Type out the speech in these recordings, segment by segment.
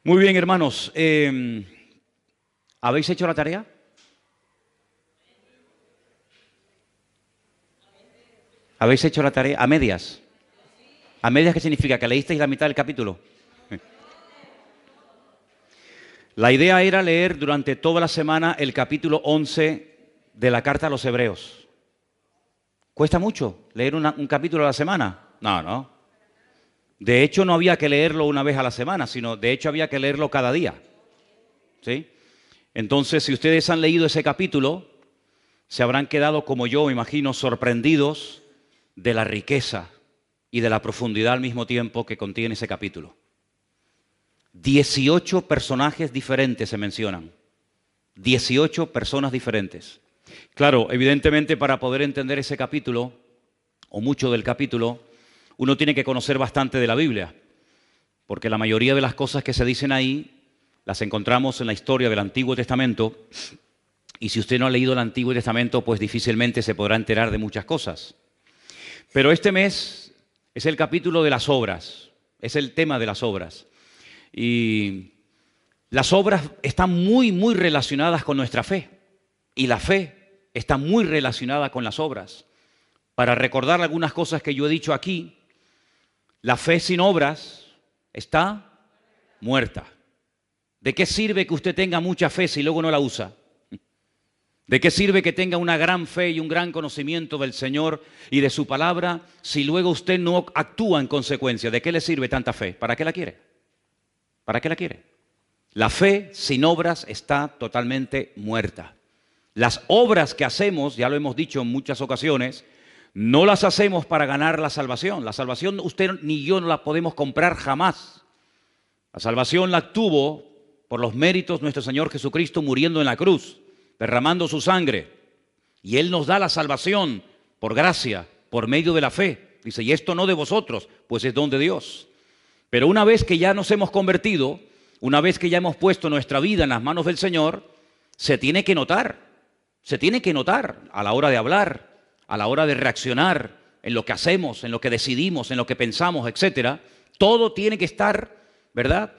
Muy bien, hermanos. ¿Habéis hecho la tarea? ¿Habéis hecho la tarea a medias? ¿A medias qué significa? ¿Que leísteis la mitad del capítulo? La idea era leer durante toda la semana el capítulo 11 de la carta a los Hebreos. ¿Cuesta mucho leer un capítulo a la semana? No. De hecho, no había que leerlo una vez a la semana, sino de hecho había que leerlo cada día. ¿Sí? Entonces, si ustedes han leído ese capítulo, se habrán quedado, como yo, me imagino, sorprendidos de la riqueza y de la profundidad al mismo tiempo que contiene ese capítulo. 18 personajes diferentes se mencionan. 18 personas diferentes. Claro, evidentemente para poder entender ese capítulo, o mucho del capítulo, uno tiene que conocer bastante de la Biblia, porque la mayoría de las cosas que se dicen ahí las encontramos en la historia del Antiguo Testamento, y si usted no ha leído el Antiguo Testamento, pues difícilmente se podrá enterar de muchas cosas. Pero este mes es el capítulo de las obras, es el tema de las obras. Y las obras están muy relacionadas con nuestra fe, y la fe está muy relacionada con las obras. Para recordar algunas cosas que yo he dicho aquí, la fe sin obras está muerta. ¿De qué sirve que usted tenga mucha fe si luego no la usa? ¿De qué sirve que tenga una gran fe y un gran conocimiento del Señor y de su palabra si luego usted no actúa en consecuencia? ¿De qué le sirve tanta fe? ¿Para qué la quiere? ¿Para qué la quiere? La fe sin obras está totalmente muerta. Las obras que hacemos, ya lo hemos dicho en muchas ocasiones, no las hacemos para ganar la salvación. La salvación usted ni yo no la podemos comprar jamás. La salvación la obtuvo por los méritos de nuestro Señor Jesucristo muriendo en la cruz, derramando su sangre. Y Él nos da la salvación por gracia, por medio de la fe. Dice, y esto no de vosotros, pues es don de Dios. Pero una vez que ya nos hemos convertido, una vez que ya hemos puesto nuestra vida en las manos del Señor, se tiene que notar a la hora de hablar, a la hora de reaccionar, en lo que hacemos, en lo que decidimos, en lo que pensamos, etcétera. Todo tiene que estar, ¿verdad?,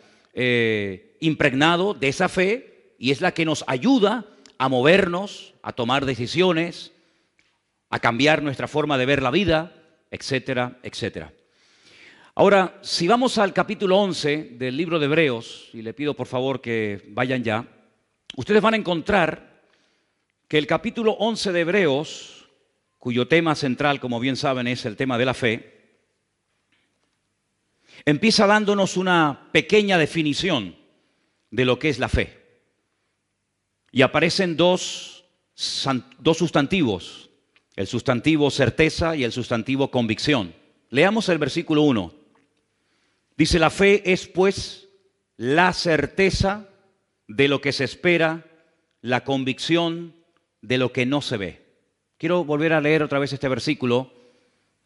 impregnado de esa fe, y es la que nos ayuda a movernos, a tomar decisiones, a cambiar nuestra forma de ver la vida, etcétera, etcétera. Ahora, si vamos al capítulo 11 del libro de Hebreos, y le pido por favor que vayan ya, ustedes van a encontrar que el capítulo 11 de Hebreos, cuyo tema central, como bien saben, es el tema de la fe, empieza dándonos una pequeña definición de lo que es la fe. Y aparecen dos sustantivos, el sustantivo certeza y el sustantivo convicción. Leamos el versículo 1. Dice, la fe es pues la certeza de lo que se espera, la convicción de lo que no se ve. Quiero volver a leer otra vez este versículo.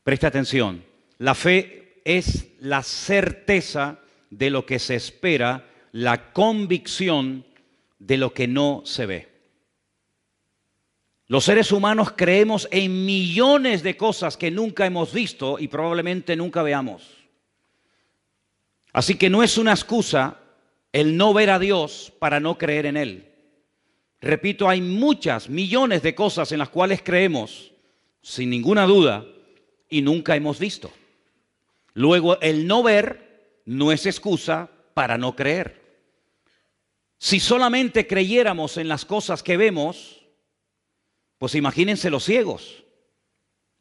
Preste atención. La fe es la certeza de lo que se espera, la convicción de lo que no se ve. Los seres humanos creemos en millones de cosas que nunca hemos visto y probablemente nunca veamos. Así que no es una excusa el no ver a Dios para no creer en Él. Repito, hay muchas, millones de cosas en las cuales creemos, sin ninguna duda, y nunca hemos visto. Luego, el no ver no es excusa para no creer. Si solamente creyéramos en las cosas que vemos, pues imagínense los ciegos.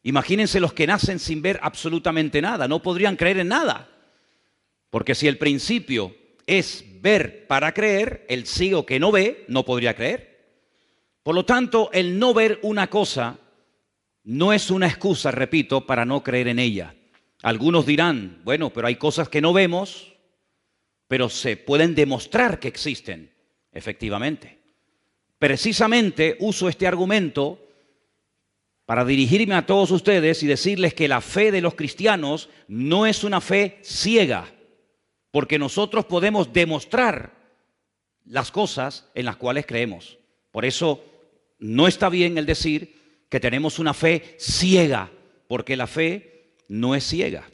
Imagínense los que nacen sin ver absolutamente nada. No podrían creer en nada. Porque si el principio es ver para creer, el ciego que no ve no podría creer. Por lo tanto, el no ver una cosa no es una excusa, repito, para no creer en ella. Algunos dirán, bueno, pero hay cosas que no vemos, pero se pueden demostrar que existen, efectivamente. Precisamente uso este argumento para dirigirme a todos ustedes y decirles que la fe de los cristianos no es una fe ciega, porque nosotros podemos demostrar las cosas en las cuales creemos. Por eso no está bien el decir que tenemos una fe ciega, porque la fe no es ciega.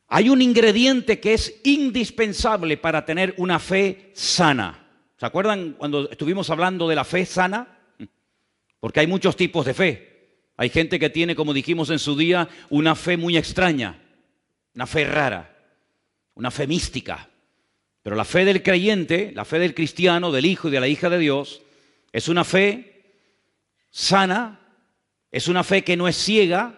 Hay un ingrediente que es indispensable para tener una fe sana. ¿Se acuerdan cuando estuvimos hablando de la fe sana? Porque hay muchos tipos de fe. Hay gente que tiene, como dijimos en su día, una fe muy extraña, una fe rara, una fe mística. Pero la fe del creyente, la fe del cristiano, del hijo y de la hija de Dios, es una fe sana, es una fe que no es ciega,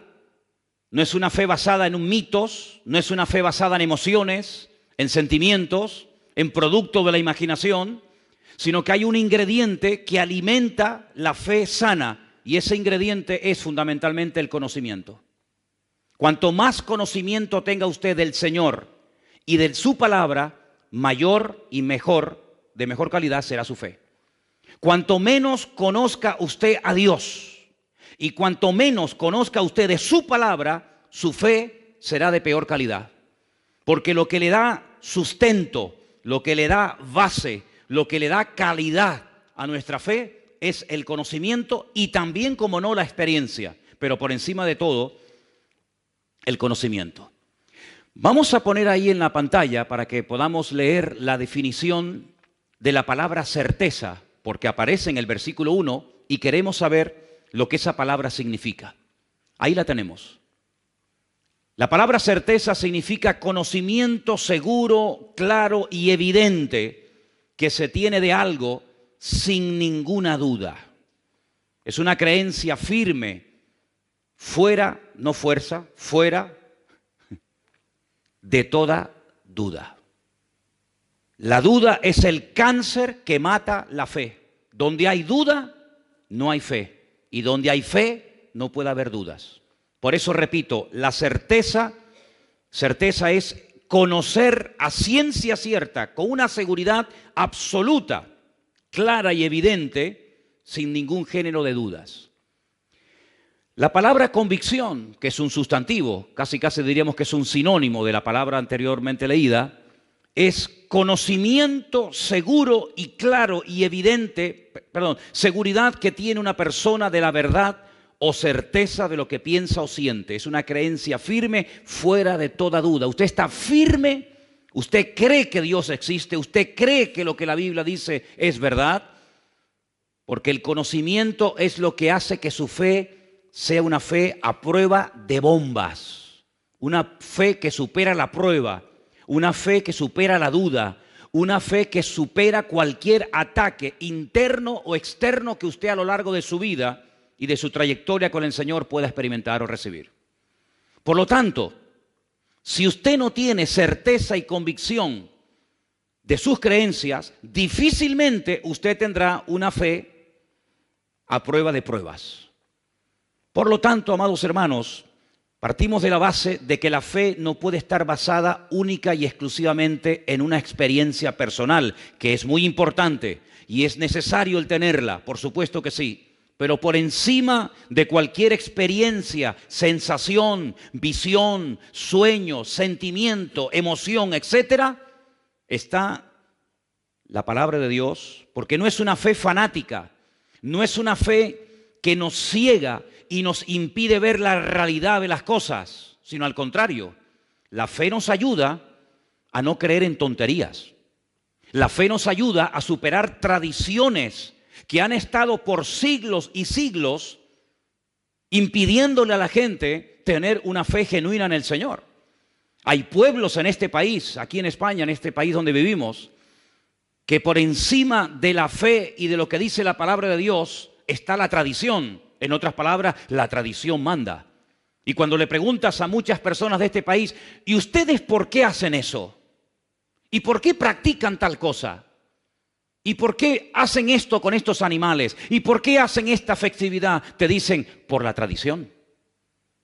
no es una fe basada en mitos, no es una fe basada en emociones, en sentimientos, en producto de la imaginación, sino que hay un ingrediente que alimenta la fe sana, y ese ingrediente es fundamentalmente el conocimiento. Cuanto más conocimiento tenga usted del Señor y de su palabra, mayor y mejor, de mejor calidad será su fe. Cuanto menos conozca usted a Dios y cuanto menos conozca usted de su palabra, su fe será de peor calidad. Porque lo que le da sustento, lo que le da base, lo que le da calidad a nuestra fe es el conocimiento y también, como no, la experiencia. Pero por encima de todo, el conocimiento. Vamos a poner ahí en la pantalla para que podamos leer la definición de la palabra certeza, porque aparece en el versículo 1 y queremos saber lo que esa palabra significa. Ahí la tenemos. La palabra certeza significa conocimiento seguro, claro y evidente que se tiene de algo sin ninguna duda. Es una creencia firme, fuera, no fuerza, fuera de toda duda. La duda es el cáncer que mata la fe. Donde hay duda, no hay fe. Y donde hay fe, no puede haber dudas. Por eso repito, la certeza es conocer a ciencia cierta, con una seguridad absoluta, clara y evidente, sin ningún género de dudas. La palabra convicción, que es un sustantivo, casi diríamos que es un sinónimo de la palabra anteriormente leída, es conocimiento seguro y claro y evidente, seguridad que tiene una persona de la verdad o certeza de lo que piensa o siente. Es una creencia firme, fuera de toda duda. Usted está firme, usted cree que Dios existe, usted cree que lo que la Biblia dice es verdad, porque el conocimiento es lo que hace que su fe sea una fe a prueba de bombas, una fe que supera la prueba, una fe que supera la duda, una fe que supera cualquier ataque interno o externo que usted a lo largo de su vida y de su trayectoria con el Señor pueda experimentar o recibir. Por lo tanto, si usted no tiene certeza y convicción de sus creencias, difícilmente usted tendrá una fe a prueba de pruebas. Por lo tanto, amados hermanos, partimos de la base de que la fe no puede estar basada única y exclusivamente en una experiencia personal, que es muy importante y es necesario el tenerla, por supuesto que sí. Pero por encima de cualquier experiencia, sensación, visión, sueño, sentimiento, emoción, etcétera, está la palabra de Dios, porque no es una fe fanática, no es una fe que nos ciega y nos impide ver la realidad de las cosas, sino al contrario, la fe nos ayuda a no creer en tonterías. La fe nos ayuda a superar tradiciones que han estado por siglos y siglos impidiéndole a la gente tener una fe genuina en el Señor. Hay pueblos en este país, aquí en España, en este país donde vivimos, que por encima de la fe y de lo que dice la palabra de Dios está la tradición. En otras palabras, la tradición manda. Y cuando le preguntas a muchas personas de este país, ¿y ustedes por qué hacen eso? ¿Y por qué practican tal cosa? ¿Y por qué hacen esto con estos animales? ¿Y por qué hacen esta festividad? Te dicen, por la tradición.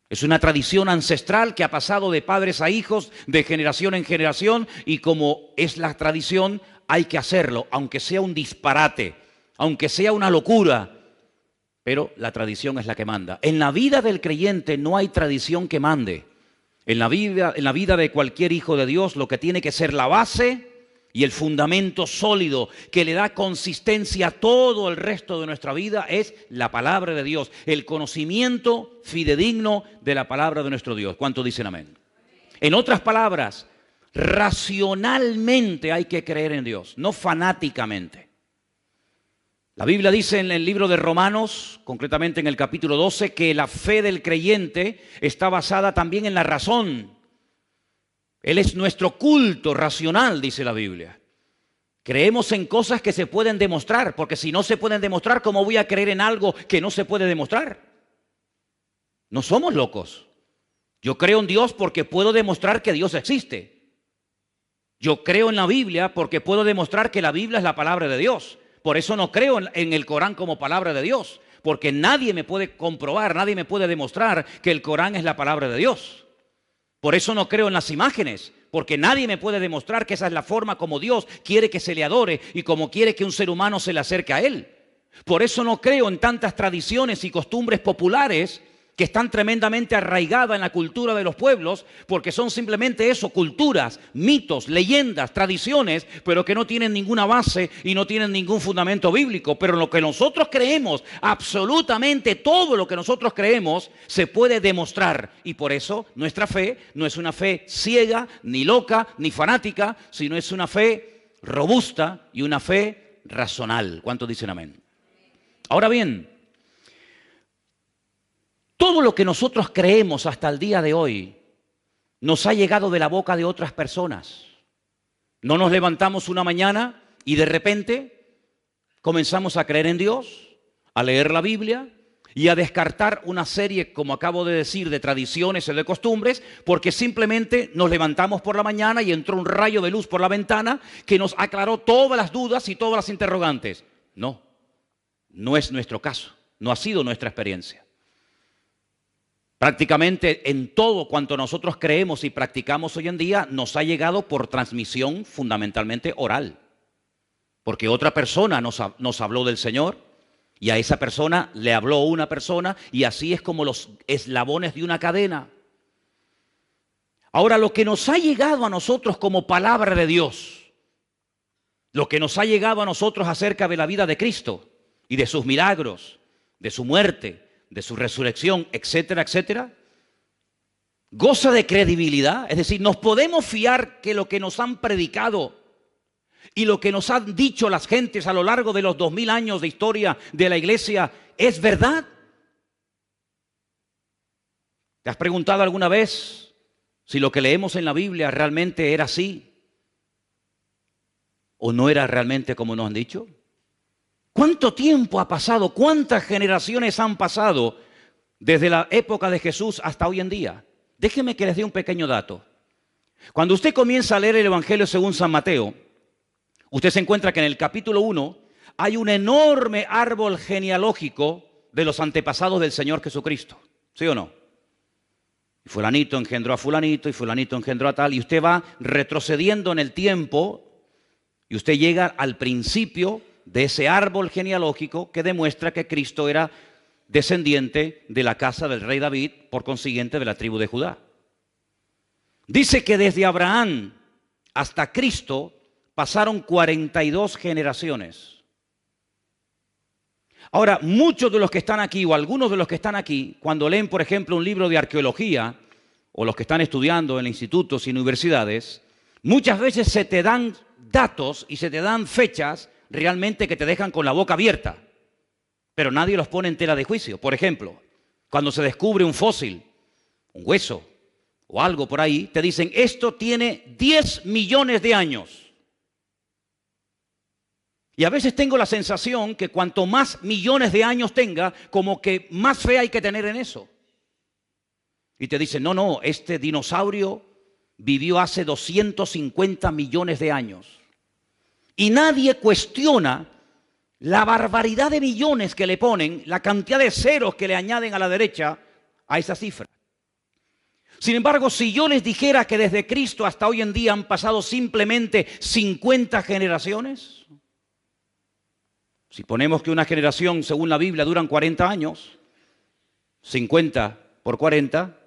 Es una tradición ancestral que ha pasado de padres a hijos, de generación en generación, y como es la tradición, hay que hacerlo, aunque sea un disparate, aunque sea una locura. Pero la tradición es la que manda. En la vida del creyente no hay tradición que mande. En la vida de cualquier hijo de Dios, lo que tiene que ser la base y el fundamento sólido que le da consistencia a todo el resto de nuestra vida es la palabra de Dios, el conocimiento fidedigno de la palabra de nuestro Dios. ¿Cuántos dicen amén? En otras palabras, racionalmente hay que creer en Dios, no fanáticamente. La Biblia dice en el libro de Romanos, concretamente en el capítulo 12, que la fe del creyente está basada también en la razón. Él es nuestro culto racional, dice la Biblia. Creemos en cosas que se pueden demostrar, porque si no se pueden demostrar, ¿cómo voy a creer en algo que no se puede demostrar? No somos locos. Yo creo en Dios porque puedo demostrar que Dios existe. Yo creo en la Biblia porque puedo demostrar que la Biblia es la palabra de Dios. Por eso no creo en el Corán como palabra de Dios, porque nadie me puede comprobar, nadie me puede demostrar que el Corán es la palabra de Dios. Por eso no creo en las imágenes, porque nadie me puede demostrar que esa es la forma como Dios quiere que se le adore y como quiere que un ser humano se le acerque a Él. Por eso no creo en tantas tradiciones y costumbres populares que están tremendamente arraigadas en la cultura de los pueblos, porque son simplemente eso, culturas, mitos, leyendas, tradiciones, pero que no tienen ninguna base y no tienen ningún fundamento bíblico. Pero lo que nosotros creemos, absolutamente todo lo que nosotros creemos, se puede demostrar. Y por eso nuestra fe no es una fe ciega, ni loca, ni fanática, sino es una fe robusta y una fe racional. ¿Cuántos dicen amén? Ahora bien, todo lo que nosotros creemos hasta el día de hoy nos ha llegado de la boca de otras personas. No nos levantamos una mañana y de repente comenzamos a creer en Dios, a leer la Biblia y a descartar una serie, como acabo de decir, de tradiciones y de costumbres, porque simplemente nos levantamos por la mañana y entró un rayo de luz por la ventana que nos aclaró todas las dudas y todas las interrogantes. No, no es nuestro caso, no ha sido nuestra experiencia. Prácticamente en todo cuanto nosotros creemos y practicamos hoy en día nos ha llegado por transmisión fundamentalmente oral. Porque otra persona nos habló del Señor y a esa persona le habló una persona y así es como los eslabones de una cadena. Ahora, lo que nos ha llegado a nosotros como palabra de Dios, lo que nos ha llegado a nosotros acerca de la vida de Cristo y de sus milagros, de su muerte, de su resurrección, etcétera, etcétera, goza de credibilidad. Es decir, nos podemos fiar que lo que nos han predicado y lo que nos han dicho las gentes a lo largo de los 2000 años de historia de la iglesia es verdad. ¿Te has preguntado alguna vez si lo que leemos en la Biblia realmente era así o no era realmente como nos han dicho? ¿Cuánto tiempo ha pasado? ¿Cuántas generaciones han pasado desde la época de Jesús hasta hoy en día? Déjenme que les dé un pequeño dato. Cuando usted comienza a leer el Evangelio según San Mateo, usted se encuentra que en el capítulo 1 hay un enorme árbol genealógico de los antepasados del Señor Jesucristo. ¿Sí o no? Y fulanito engendró a fulanito y fulanito engendró a tal. Y usted va retrocediendo en el tiempo y usted llega al principio de ese árbol genealógico que demuestra que Cristo era descendiente de la casa del rey David, por consiguiente de la tribu de Judá. Dice que desde Abraham hasta Cristo pasaron 42 generaciones. Ahora, muchos de los que están aquí, o algunos de los que están aquí, cuando leen, por ejemplo, un libro de arqueología, o los que están estudiando en institutos y universidades, muchas veces se te dan datos y se te dan fechas realmente que te dejan con la boca abierta, pero nadie los pone en tela de juicio. Por ejemplo, cuando se descubre un fósil, un hueso o algo por ahí, te dicen, esto tiene 10 millones de años. Y a veces tengo la sensación que cuanto más millones de años tenga, como que más fe hay que tener en eso. Y te dicen, no, este dinosaurio vivió hace 250 millones de años. Y nadie cuestiona la barbaridad de millones que le ponen, la cantidad de ceros que le añaden a la derecha a esa cifra. Sin embargo, si yo les dijera que desde Cristo hasta hoy en día han pasado simplemente 50 generaciones, si ponemos que una generación, según la Biblia, duran 40 años, 50 por 40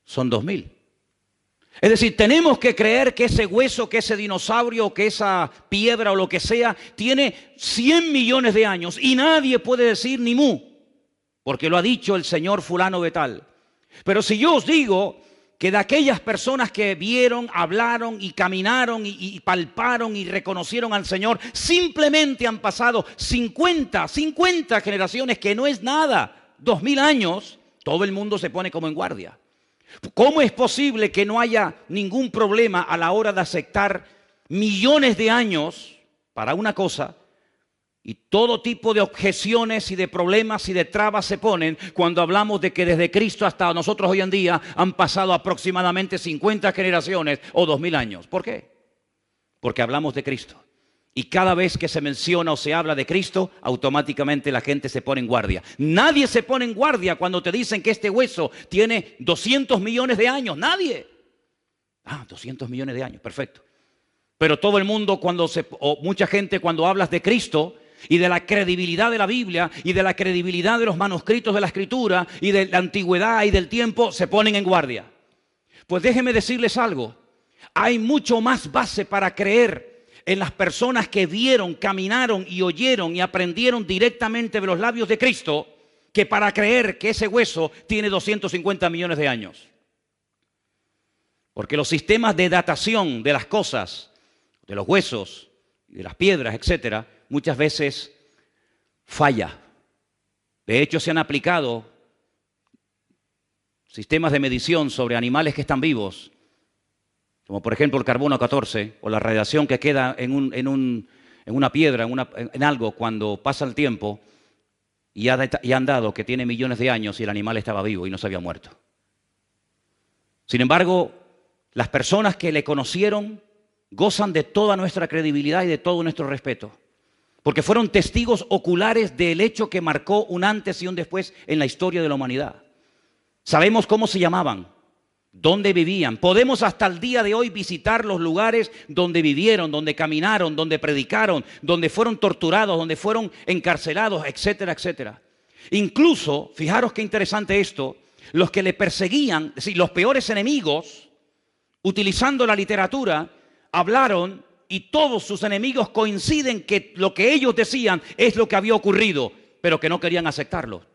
son 2000. Es decir, tenemos que creer que ese hueso, que ese dinosaurio, que esa piedra o lo que sea, tiene 100 millones de años y nadie puede decir ni mu, porque lo ha dicho el señor fulano de tal. Pero si yo os digo que de aquellas personas que vieron, hablaron y caminaron y palparon y reconocieron al Señor, simplemente han pasado 50 generaciones, que no es nada, 2000 años, todo el mundo se pone como en guardia. ¿Cómo es posible que no haya ningún problema a la hora de aceptar millones de años para una cosa y todo tipo de objeciones y de problemas y de trabas se ponen cuando hablamos de que desde Cristo hasta nosotros hoy en día han pasado aproximadamente 50 generaciones o 2000 años? ¿Por qué? Porque hablamos de Cristo. Y cada vez que se menciona o se habla de Cristo, automáticamente la gente se pone en guardia. Nadie se pone en guardia cuando te dicen que este hueso tiene 200 millones de años. Nadie. 200 millones de años, perfecto. Pero todo el mundo o mucha gente cuando hablas de Cristo y de la credibilidad de la Biblia y de la credibilidad de los manuscritos de la Escritura y de la antigüedad y del tiempo, se ponen en guardia. Pues déjenme decirles algo. Hay mucho más base para creer en las personas que vieron, caminaron y oyeron y aprendieron directamente de los labios de Cristo, que para creer que ese hueso tiene 250 millones de años. Porque los sistemas de datación de las cosas, de los huesos, de las piedras, etcétera, muchas veces falla. De hecho, se han aplicado sistemas de medición sobre animales que están vivos, como por ejemplo el carbono 14 o la radiación que queda en una piedra, en algo cuando pasa el tiempo, y han dado que tiene millones de años y el animal estaba vivo y no se había muerto. Sin embargo, las personas que le conocieron gozan de toda nuestra credibilidad y de todo nuestro respeto, porque fueron testigos oculares del hecho que marcó un antes y un después en la historia de la humanidad. Sabemos cómo se llamaban, dónde vivían. Podemos hasta el día de hoy visitar los lugares donde vivieron, donde caminaron, donde predicaron, donde fueron torturados, donde fueron encarcelados, etcétera, etcétera. Incluso, fijaros qué interesante esto, los que le perseguían, es decir, los peores enemigos, utilizando la literatura, hablaron y todos sus enemigos coinciden que lo que ellos decían es lo que había ocurrido, pero que no querían aceptarlo.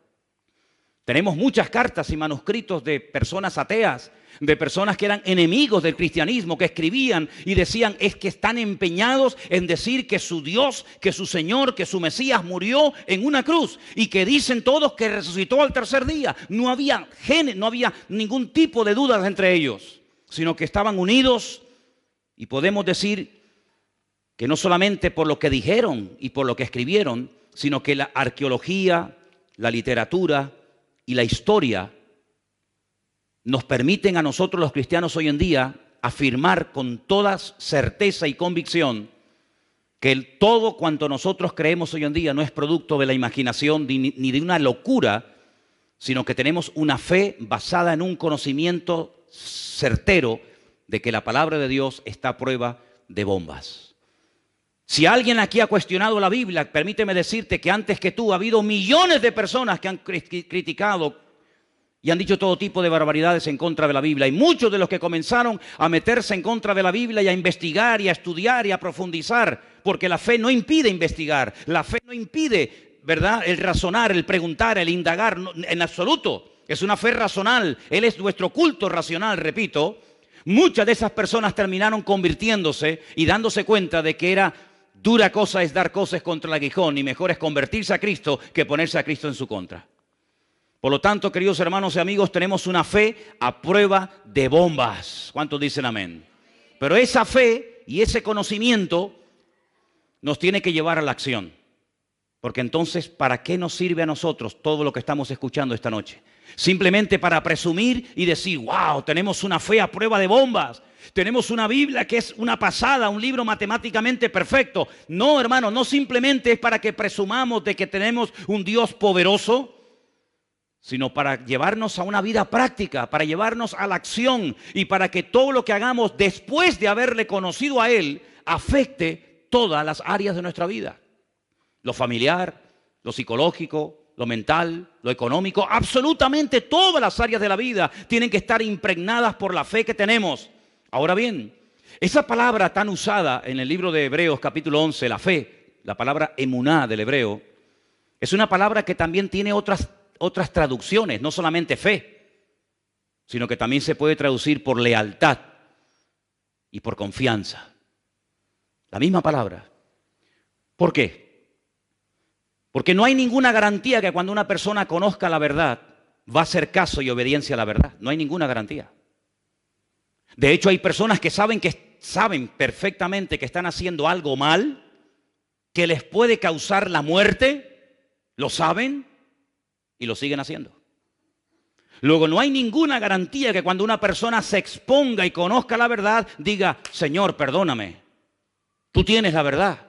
Tenemos muchas cartas y manuscritos de personas ateas, de personas que eran enemigos del cristianismo, que escribían y decían es que están empeñados en decir que su Dios, que su Señor, que su Mesías murió en una cruz y que dicen todos que resucitó al tercer día. No había ningún tipo de dudas entre ellos, sino que estaban unidos, y podemos decir que no solamente por lo que dijeron y por lo que escribieron, sino que la arqueología, la literatura y la historia nos permiten a nosotros los cristianos hoy en día afirmar con toda certeza y convicción que todo cuanto nosotros creemos hoy en día no es producto de la imaginación ni de una locura, sino que tenemos una fe basada en un conocimiento certero de que la palabra de Dios está a prueba de bombas. Si alguien aquí ha cuestionado la Biblia, permíteme decirte que antes que tú ha habido millones de personas que han criticado y han dicho todo tipo de barbaridades en contra de la Biblia. Y muchos de los que comenzaron a meterse en contra de la Biblia y a investigar y a estudiar y a profundizar, porque la fe no impide investigar, la fe no impide, ¿verdad?, el razonar, el preguntar, el indagar, no, en absoluto. Es una fe racional, Él es nuestro culto racional, repito. Muchas de esas personas terminaron convirtiéndose y dándose cuenta de que era dura cosa es dar cosas contra el aguijón y mejor es convertirse a Cristo que ponerse a Cristo en su contra. Por lo tanto, queridos hermanos y amigos, tenemos una fe a prueba de bombas. ¿Cuántos dicen amén? Pero esa fe y ese conocimiento nos tiene que llevar a la acción. Porque entonces, ¿para qué nos sirve a nosotros todo lo que estamos escuchando esta noche? Simplemente para presumir y decir, wow, tenemos una fe a prueba de bombas. Tenemos una Biblia que es una pasada, un libro matemáticamente perfecto. No, hermano, no simplemente es para que presumamos de que tenemos un Dios poderoso, sino para llevarnos a una vida práctica, para llevarnos a la acción y para que todo lo que hagamos después de haberle conocido a Él afecte todas las áreas de nuestra vida. Lo familiar, lo psicológico, lo mental, lo económico, absolutamente todas las áreas de la vida tienen que estar impregnadas por la fe que tenemos. Ahora bien, esa palabra tan usada en el libro de Hebreos capítulo 11, la fe, la palabra emuná del hebreo, es una palabra que también tiene otras traducciones, no solamente fe, sino que también se puede traducir por lealtad y por confianza. La misma palabra. ¿Por qué? Porque no hay ninguna garantía que cuando una persona conozca la verdad va a hacer caso y obediencia a la verdad. No hay ninguna garantía. De hecho, hay personas que saben perfectamente que están haciendo algo mal, que les puede causar la muerte, lo saben y lo siguen haciendo. Luego, no hay ninguna garantía que cuando una persona se exponga y conozca la verdad, diga, Señor, perdóname, tú tienes la verdad.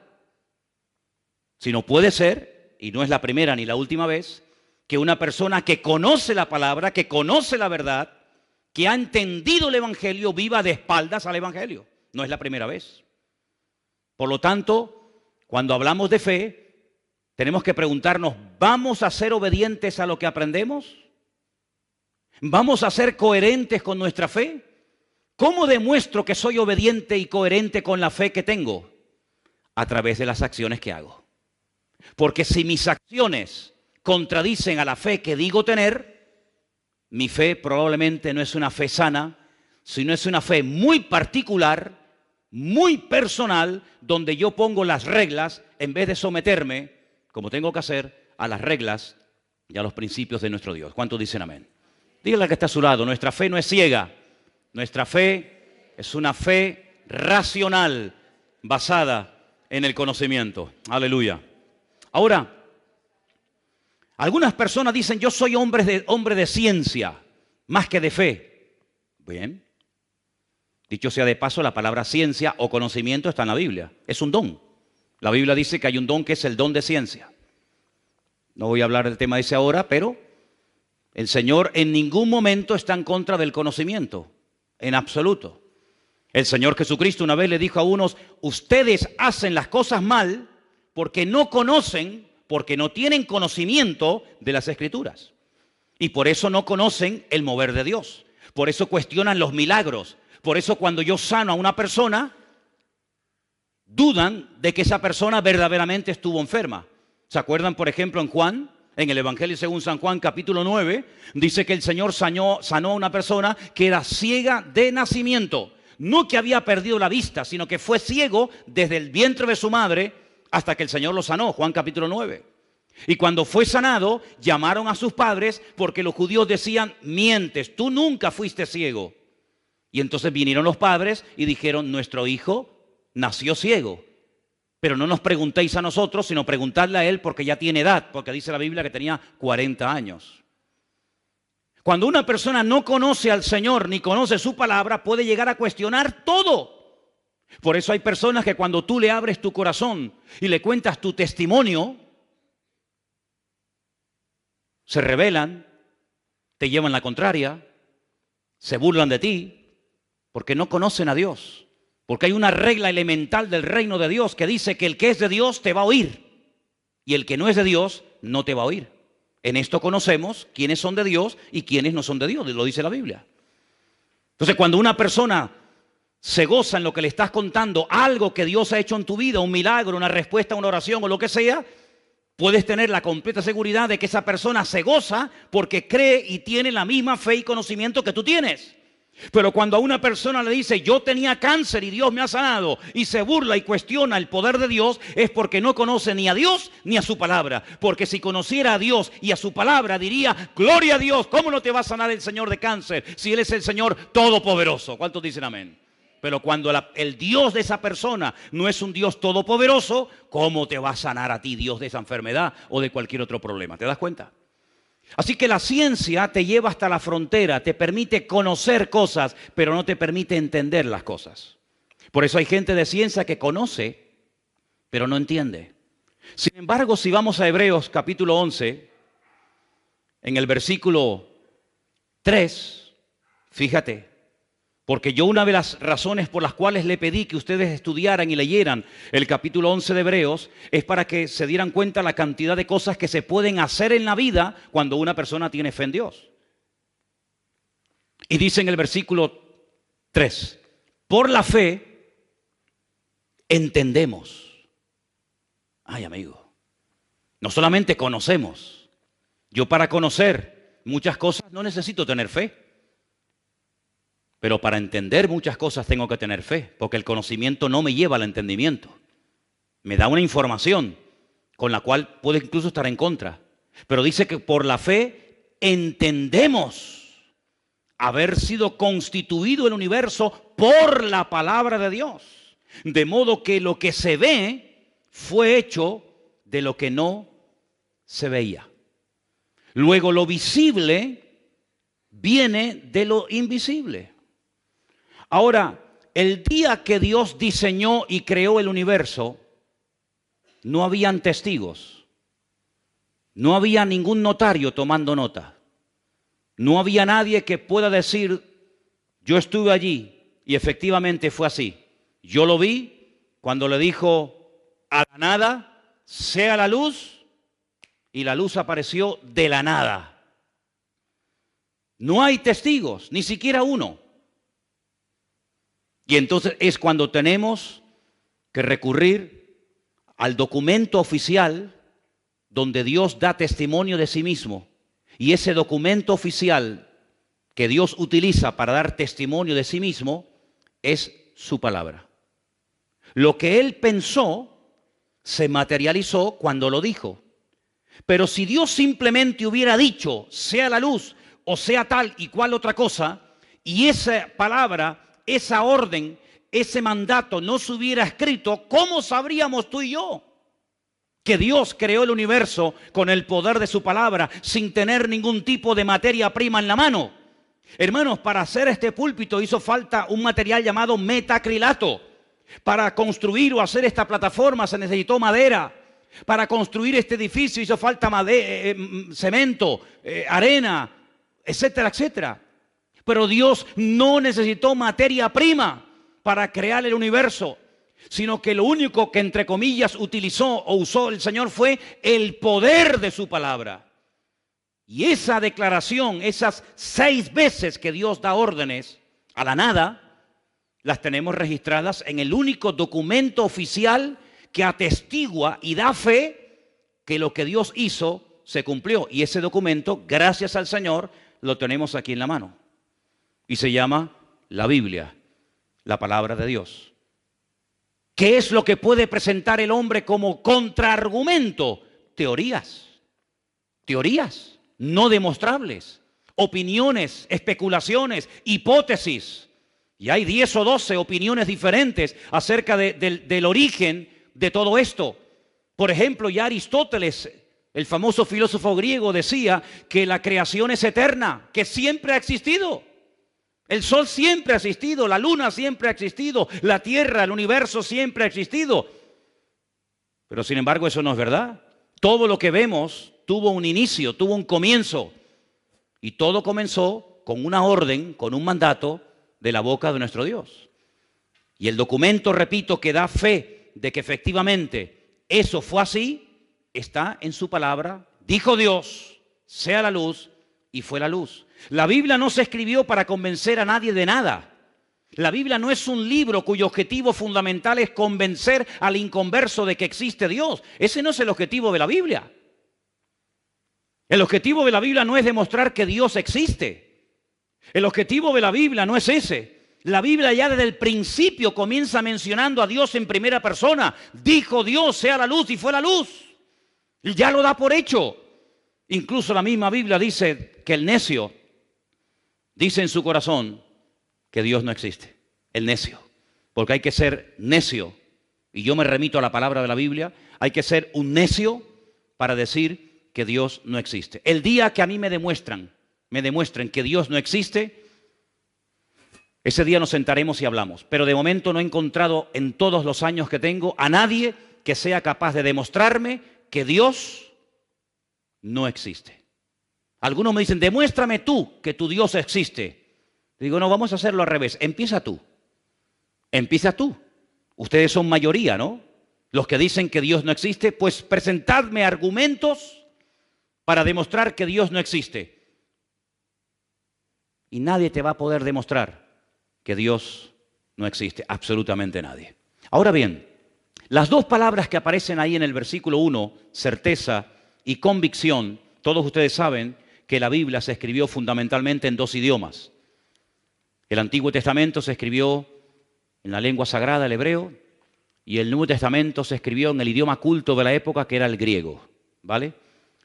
Sino puede ser, y no es la primera ni la última vez, que una persona que conoce la palabra, que conoce la verdad, que ha entendido el Evangelio, viva de espaldas al Evangelio. No es la primera vez. Por lo tanto, cuando hablamos de fe, tenemos que preguntarnos, ¿vamos a ser obedientes a lo que aprendemos? ¿Vamos a ser coherentes con nuestra fe? ¿Cómo demuestro que soy obediente y coherente con la fe que tengo? A través de las acciones que hago. Porque si mis acciones contradicen a la fe que digo tener, mi fe probablemente no es una fe sana, sino es una fe muy particular, muy personal, donde yo pongo las reglas en vez de someterme, como tengo que hacer, a las reglas y a los principios de nuestro Dios. ¿Cuántos dicen amén? Dígale al que está a su lado, nuestra fe no es ciega, nuestra fe es una fe racional, basada en el conocimiento. Aleluya. Ahora, algunas personas dicen, yo soy hombre de ciencia, más que de fe. Bien. Dicho sea de paso, la palabra ciencia o conocimiento está en la Biblia. Es un don. La Biblia dice que hay un don que es el don de ciencia. No voy a hablar del tema ese ahora, pero el Señor en ningún momento está en contra del conocimiento, en absoluto. El Señor Jesucristo una vez le dijo a unos, ustedes hacen las cosas mal porque no conocen, porque no tienen conocimiento de las Escrituras. Y por eso no conocen el mover de Dios. Por eso cuestionan los milagros. Por eso cuando yo sano a una persona, dudan de que esa persona verdaderamente estuvo enferma. ¿Se acuerdan, por ejemplo, en Juan? En el Evangelio según San Juan, capítulo 9, dice que el Señor sanó a una persona que era ciega de nacimiento. No que había perdido la vista, sino que fue ciego desde el vientre de su madre hasta que el Señor lo sanó. Juan capítulo 9. Y cuando fue sanado, llamaron a sus padres porque los judíos decían, mientes, tú nunca fuiste ciego. Y entonces vinieron los padres y dijeron, nuestro hijo nació ciego. Pero no nos preguntéis a nosotros, sino preguntadle a él porque ya tiene edad, porque dice la Biblia que tenía 40 años. Cuando una persona no conoce al Señor ni conoce su palabra, puede llegar a cuestionar todo. Por eso hay personas que cuando tú le abres tu corazón y le cuentas tu testimonio, se rebelan, te llevan la contraria, se burlan de ti, porque no conocen a Dios. Porque hay una regla elemental del reino de Dios que dice que el que es de Dios te va a oír y el que no es de Dios no te va a oír. En esto conocemos quiénes son de Dios y quiénes no son de Dios, lo dice la Biblia. Entonces, cuando una persona se goza en lo que le estás contando, algo que Dios ha hecho en tu vida, un milagro, una respuesta a una oración o lo que sea, puedes tener la completa seguridad de que esa persona se goza porque cree y tiene la misma fe y conocimiento que tú tienes. Pero cuando a una persona le dice, yo tenía cáncer y Dios me ha sanado, y se burla y cuestiona el poder de Dios, es porque no conoce ni a Dios ni a su palabra. Porque si conociera a Dios y a su palabra, diría, gloria a Dios, ¿cómo no te va a sanar el Señor de cáncer si Él es el Señor todopoderoso? ¿Cuántos dicen amén? Pero cuando el Dios de esa persona no es un Dios todopoderoso, ¿cómo te va a sanar a ti Dios de esa enfermedad o de cualquier otro problema? ¿Te das cuenta? Así que la ciencia te lleva hasta la frontera, te permite conocer cosas, pero no te permite entender las cosas. Por eso hay gente de ciencia que conoce, pero no entiende. Sin embargo, si vamos a Hebreos capítulo 11, en el versículo 3, fíjate, porque yo una de las razones por las cuales le pedí que ustedes estudiaran y leyeran el capítulo 11 de Hebreos es para que se dieran cuenta la cantidad de cosas que se pueden hacer en la vida cuando una persona tiene fe en Dios. Y dice en el versículo 3, por la fe entendemos. Ay, amigo, no solamente conocemos. Yo para conocer muchas cosas no necesito tener fe. Pero para entender muchas cosas tengo que tener fe, porque el conocimiento no me lleva al entendimiento. Me da una información con la cual puedo incluso estar en contra. Pero dice que por la fe entendemos haber sido constituido el universo por la palabra de Dios. De modo que lo que se ve fue hecho de lo que no se veía. Luego lo visible viene de lo invisible. Ahora, el día que Dios diseñó y creó el universo, no habían testigos. No había ningún notario tomando nota. No había nadie que pueda decir, yo estuve allí y efectivamente fue así. Yo lo vi cuando le dijo a la nada, sea la luz, y la luz apareció de la nada. No hay testigos, ni siquiera uno. Y entonces es cuando tenemos que recurrir al documento oficial donde Dios da testimonio de sí mismo. Y ese documento oficial que Dios utiliza para dar testimonio de sí mismo es su palabra. Lo que Él pensó se materializó cuando lo dijo. Pero si Dios simplemente hubiera dicho, sea la luz o sea tal y cual otra cosa, y esa palabra, esa orden, ese mandato no se hubiera escrito, ¿cómo sabríamos tú y yo que Dios creó el universo con el poder de su palabra sin tener ningún tipo de materia prima en la mano? Hermanos, para hacer este púlpito hizo falta un material llamado metacrilato. Para construir o hacer esta plataforma se necesitó madera. Para construir este edificio hizo falta cemento, arena, etcétera, etcétera. Pero Dios no necesitó materia prima para crear el universo, sino que lo único que entre comillas utilizó o usó el Señor fue el poder de su palabra. Y esa declaración, esas 6 veces que Dios da órdenes a la nada, las tenemos registradas en el único documento oficial que atestigua y da fe que lo que Dios hizo se cumplió. Y ese documento, gracias al Señor, lo tenemos aquí en la mano. Y se llama la Biblia, la palabra de Dios. ¿Qué es lo que puede presentar el hombre como contraargumento? Teorías. Teorías no demostrables. Opiniones, especulaciones, hipótesis. Y hay 10 o 12 opiniones diferentes acerca del origen de todo esto. Por ejemplo, ya Aristóteles, el famoso filósofo griego, decía que la creación es eterna, que siempre ha existido. El sol siempre ha existido, la luna siempre ha existido, la tierra, el universo siempre ha existido. Pero sin embargo eso no es verdad. Todo lo que vemos tuvo un inicio, tuvo un comienzo. Y todo comenzó con una orden, con un mandato de la boca de nuestro Dios. Y el documento, repito, que da fe de que efectivamente eso fue así, está en su palabra. Dijo Dios, sea la luz, y fue la luz. La Biblia no se escribió para convencer a nadie de nada. La Biblia no es un libro cuyo objetivo fundamental es convencer al inconverso de que existe Dios. Ese no es el objetivo de la Biblia. El objetivo de la Biblia no es demostrar que Dios existe. El objetivo de la Biblia no es ese. La Biblia ya desde el principio comienza mencionando a Dios en primera persona. Dijo Dios, sea la luz, y fue la luz. Y ya lo da por hecho. Incluso la misma Biblia dice que el necio dice en su corazón que Dios no existe. El necio. Porque hay que ser necio. Y yo me remito a la palabra de la Biblia. Hay que ser un necio para decir que Dios no existe. El día que a mí me demuestren que Dios no existe, ese día nos sentaremos y hablamos. Pero de momento no he encontrado en todos los años que tengo a nadie que sea capaz de demostrarme que Dios no existe. Algunos me dicen, demuéstrame tú que tu Dios existe. Digo, no, vamos a hacerlo al revés. Empieza tú. Empieza tú. Ustedes son mayoría, ¿no? Los que dicen que Dios no existe, pues presentadme argumentos para demostrar que Dios no existe. Y nadie te va a poder demostrar que Dios no existe. Absolutamente nadie. Ahora bien, las dos palabras que aparecen ahí en el versículo 1, certeza y convicción, todos ustedes saben que la Biblia se escribió fundamentalmente en 2 idiomas. El Antiguo Testamento se escribió en la lengua sagrada, el hebreo, y el Nuevo Testamento se escribió en el idioma culto de la época, que era el griego, ¿vale?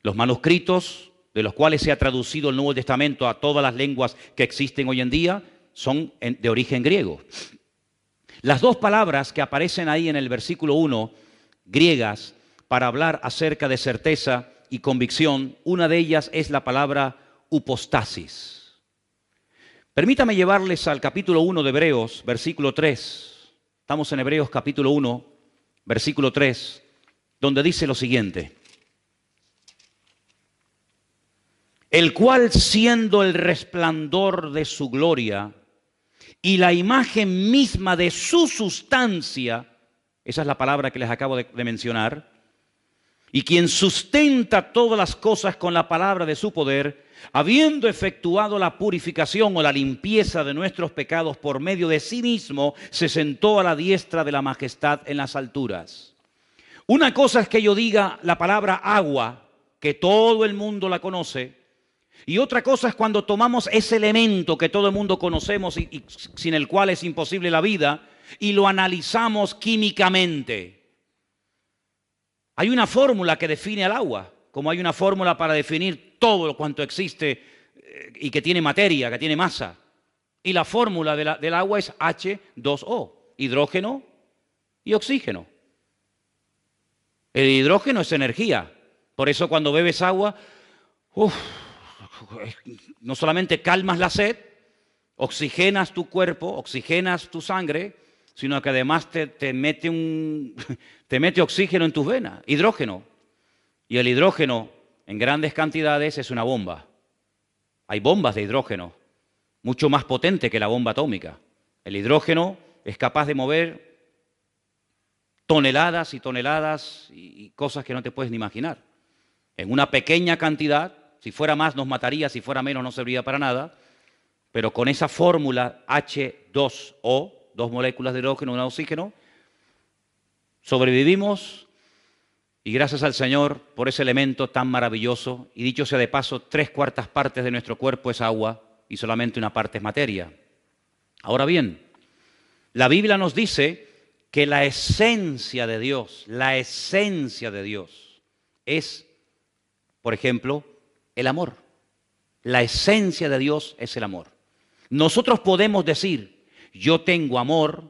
Los manuscritos de los cuales se ha traducido el Nuevo Testamento a todas las lenguas que existen hoy en día son de origen griego. Las dos palabras que aparecen ahí en el versículo 1, griegas, para hablar acerca de certeza y convicción, una de ellas es la palabra upostasis. Permítame llevarles al capítulo 1 de Hebreos, versículo 3. Estamos en Hebreos capítulo 1, versículo 3, donde dice lo siguiente. El cual, siendo el resplandor de su gloria y la imagen misma de su sustancia, esa es la palabra que les acabo de mencionar, y quien sustenta todas las cosas con la palabra de su poder, habiendo efectuado la purificación o la limpieza de nuestros pecados por medio de sí mismo, se sentó a la diestra de la majestad en las alturas. Una cosa es que yo diga la palabra agua, que todo el mundo la conoce, y otra cosa es cuando tomamos ese elemento que todo el mundo conocemos y sin el cual es imposible la vida, y lo analizamos químicamente. Hay una fórmula que define al agua, como hay una fórmula para definir todo cuanto existe y que tiene materia, que tiene masa. Y la fórmula del agua es H2O, hidrógeno y oxígeno. El hidrógeno es energía. Por eso cuando bebes agua, no solamente calmas la sed, oxigenas tu cuerpo, oxigenas tu sangre, sino que además te mete oxígeno en tus venas, hidrógeno. Y el hidrógeno en grandes cantidades es una bomba. Hay bombas de hidrógeno, mucho más potente que la bomba atómica. El hidrógeno es capaz de mover toneladas y toneladas y cosas que no te puedes ni imaginar. En una pequeña cantidad, si fuera más nos mataría, si fuera menos no serviría para nada, pero con esa fórmula H2O, dos moléculas de hidrógeno y un oxígeno, sobrevivimos y gracias al Señor por ese elemento tan maravilloso, y dicho sea de paso, 3/4 partes de nuestro cuerpo es agua y solamente una parte es materia. Ahora bien, la Biblia nos dice que la esencia de Dios es, por ejemplo, el amor. La esencia de Dios es el amor. Nosotros podemos decir, yo tengo amor,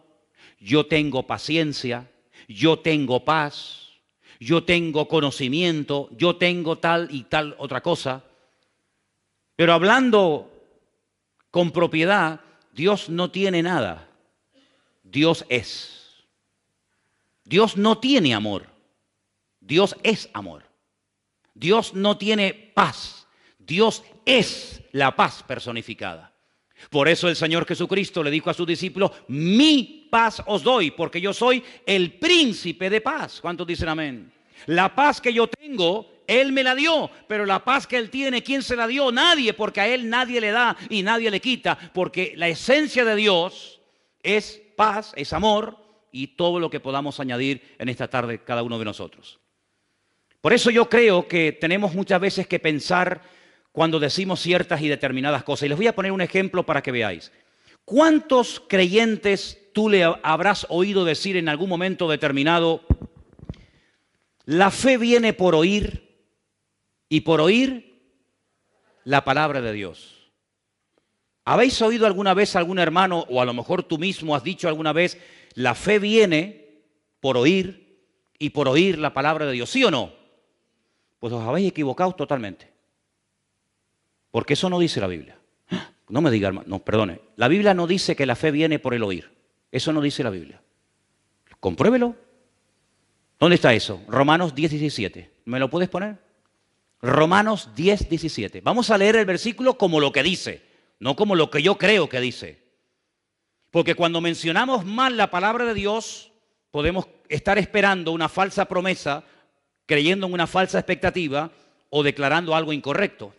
yo tengo paciencia, yo tengo paz, yo tengo conocimiento, yo tengo tal y tal otra cosa. Pero hablando con propiedad, Dios no tiene nada. Dios es. Dios no tiene amor. Dios es amor. Dios no tiene paz. Dios es la paz personificada. Por eso el Señor Jesucristo le dijo a sus discípulos, mi paz os doy, porque yo soy el príncipe de paz. ¿Cuántos dicen amén? La paz que yo tengo, Él me la dio, pero la paz que Él tiene, ¿quién se la dio? Nadie, porque a Él nadie le da y nadie le quita, porque la esencia de Dios es paz, es amor y todo lo que podamos añadir en esta tarde cada uno de nosotros. Por eso yo creo que tenemos muchas veces que pensar cuando decimos ciertas y determinadas cosas. Y les voy a poner un ejemplo para que veáis. ¿Cuántos creyentes tú le habrás oído decir en algún momento determinado, la fe viene por oír y por oír la palabra de Dios? ¿Habéis oído alguna vez a algún hermano, o a lo mejor tú mismo has dicho alguna vez, la fe viene por oír y por oír la palabra de Dios? ¿Sí o no? Pues os habéis equivocado totalmente. Porque eso no dice la Biblia. No me diga, hermano, no, perdone. La Biblia no dice que la fe viene por el oír. Eso no dice la Biblia. Compruébelo. ¿Dónde está eso? Romanos 10:17. ¿Me lo puedes poner? Romanos 10:17. Vamos a leer el versículo como lo que dice, no como lo que yo creo que dice. Porque cuando mencionamos mal la palabra de Dios, podemos estar esperando una falsa promesa, creyendo en una falsa expectativa o declarando algo incorrecto.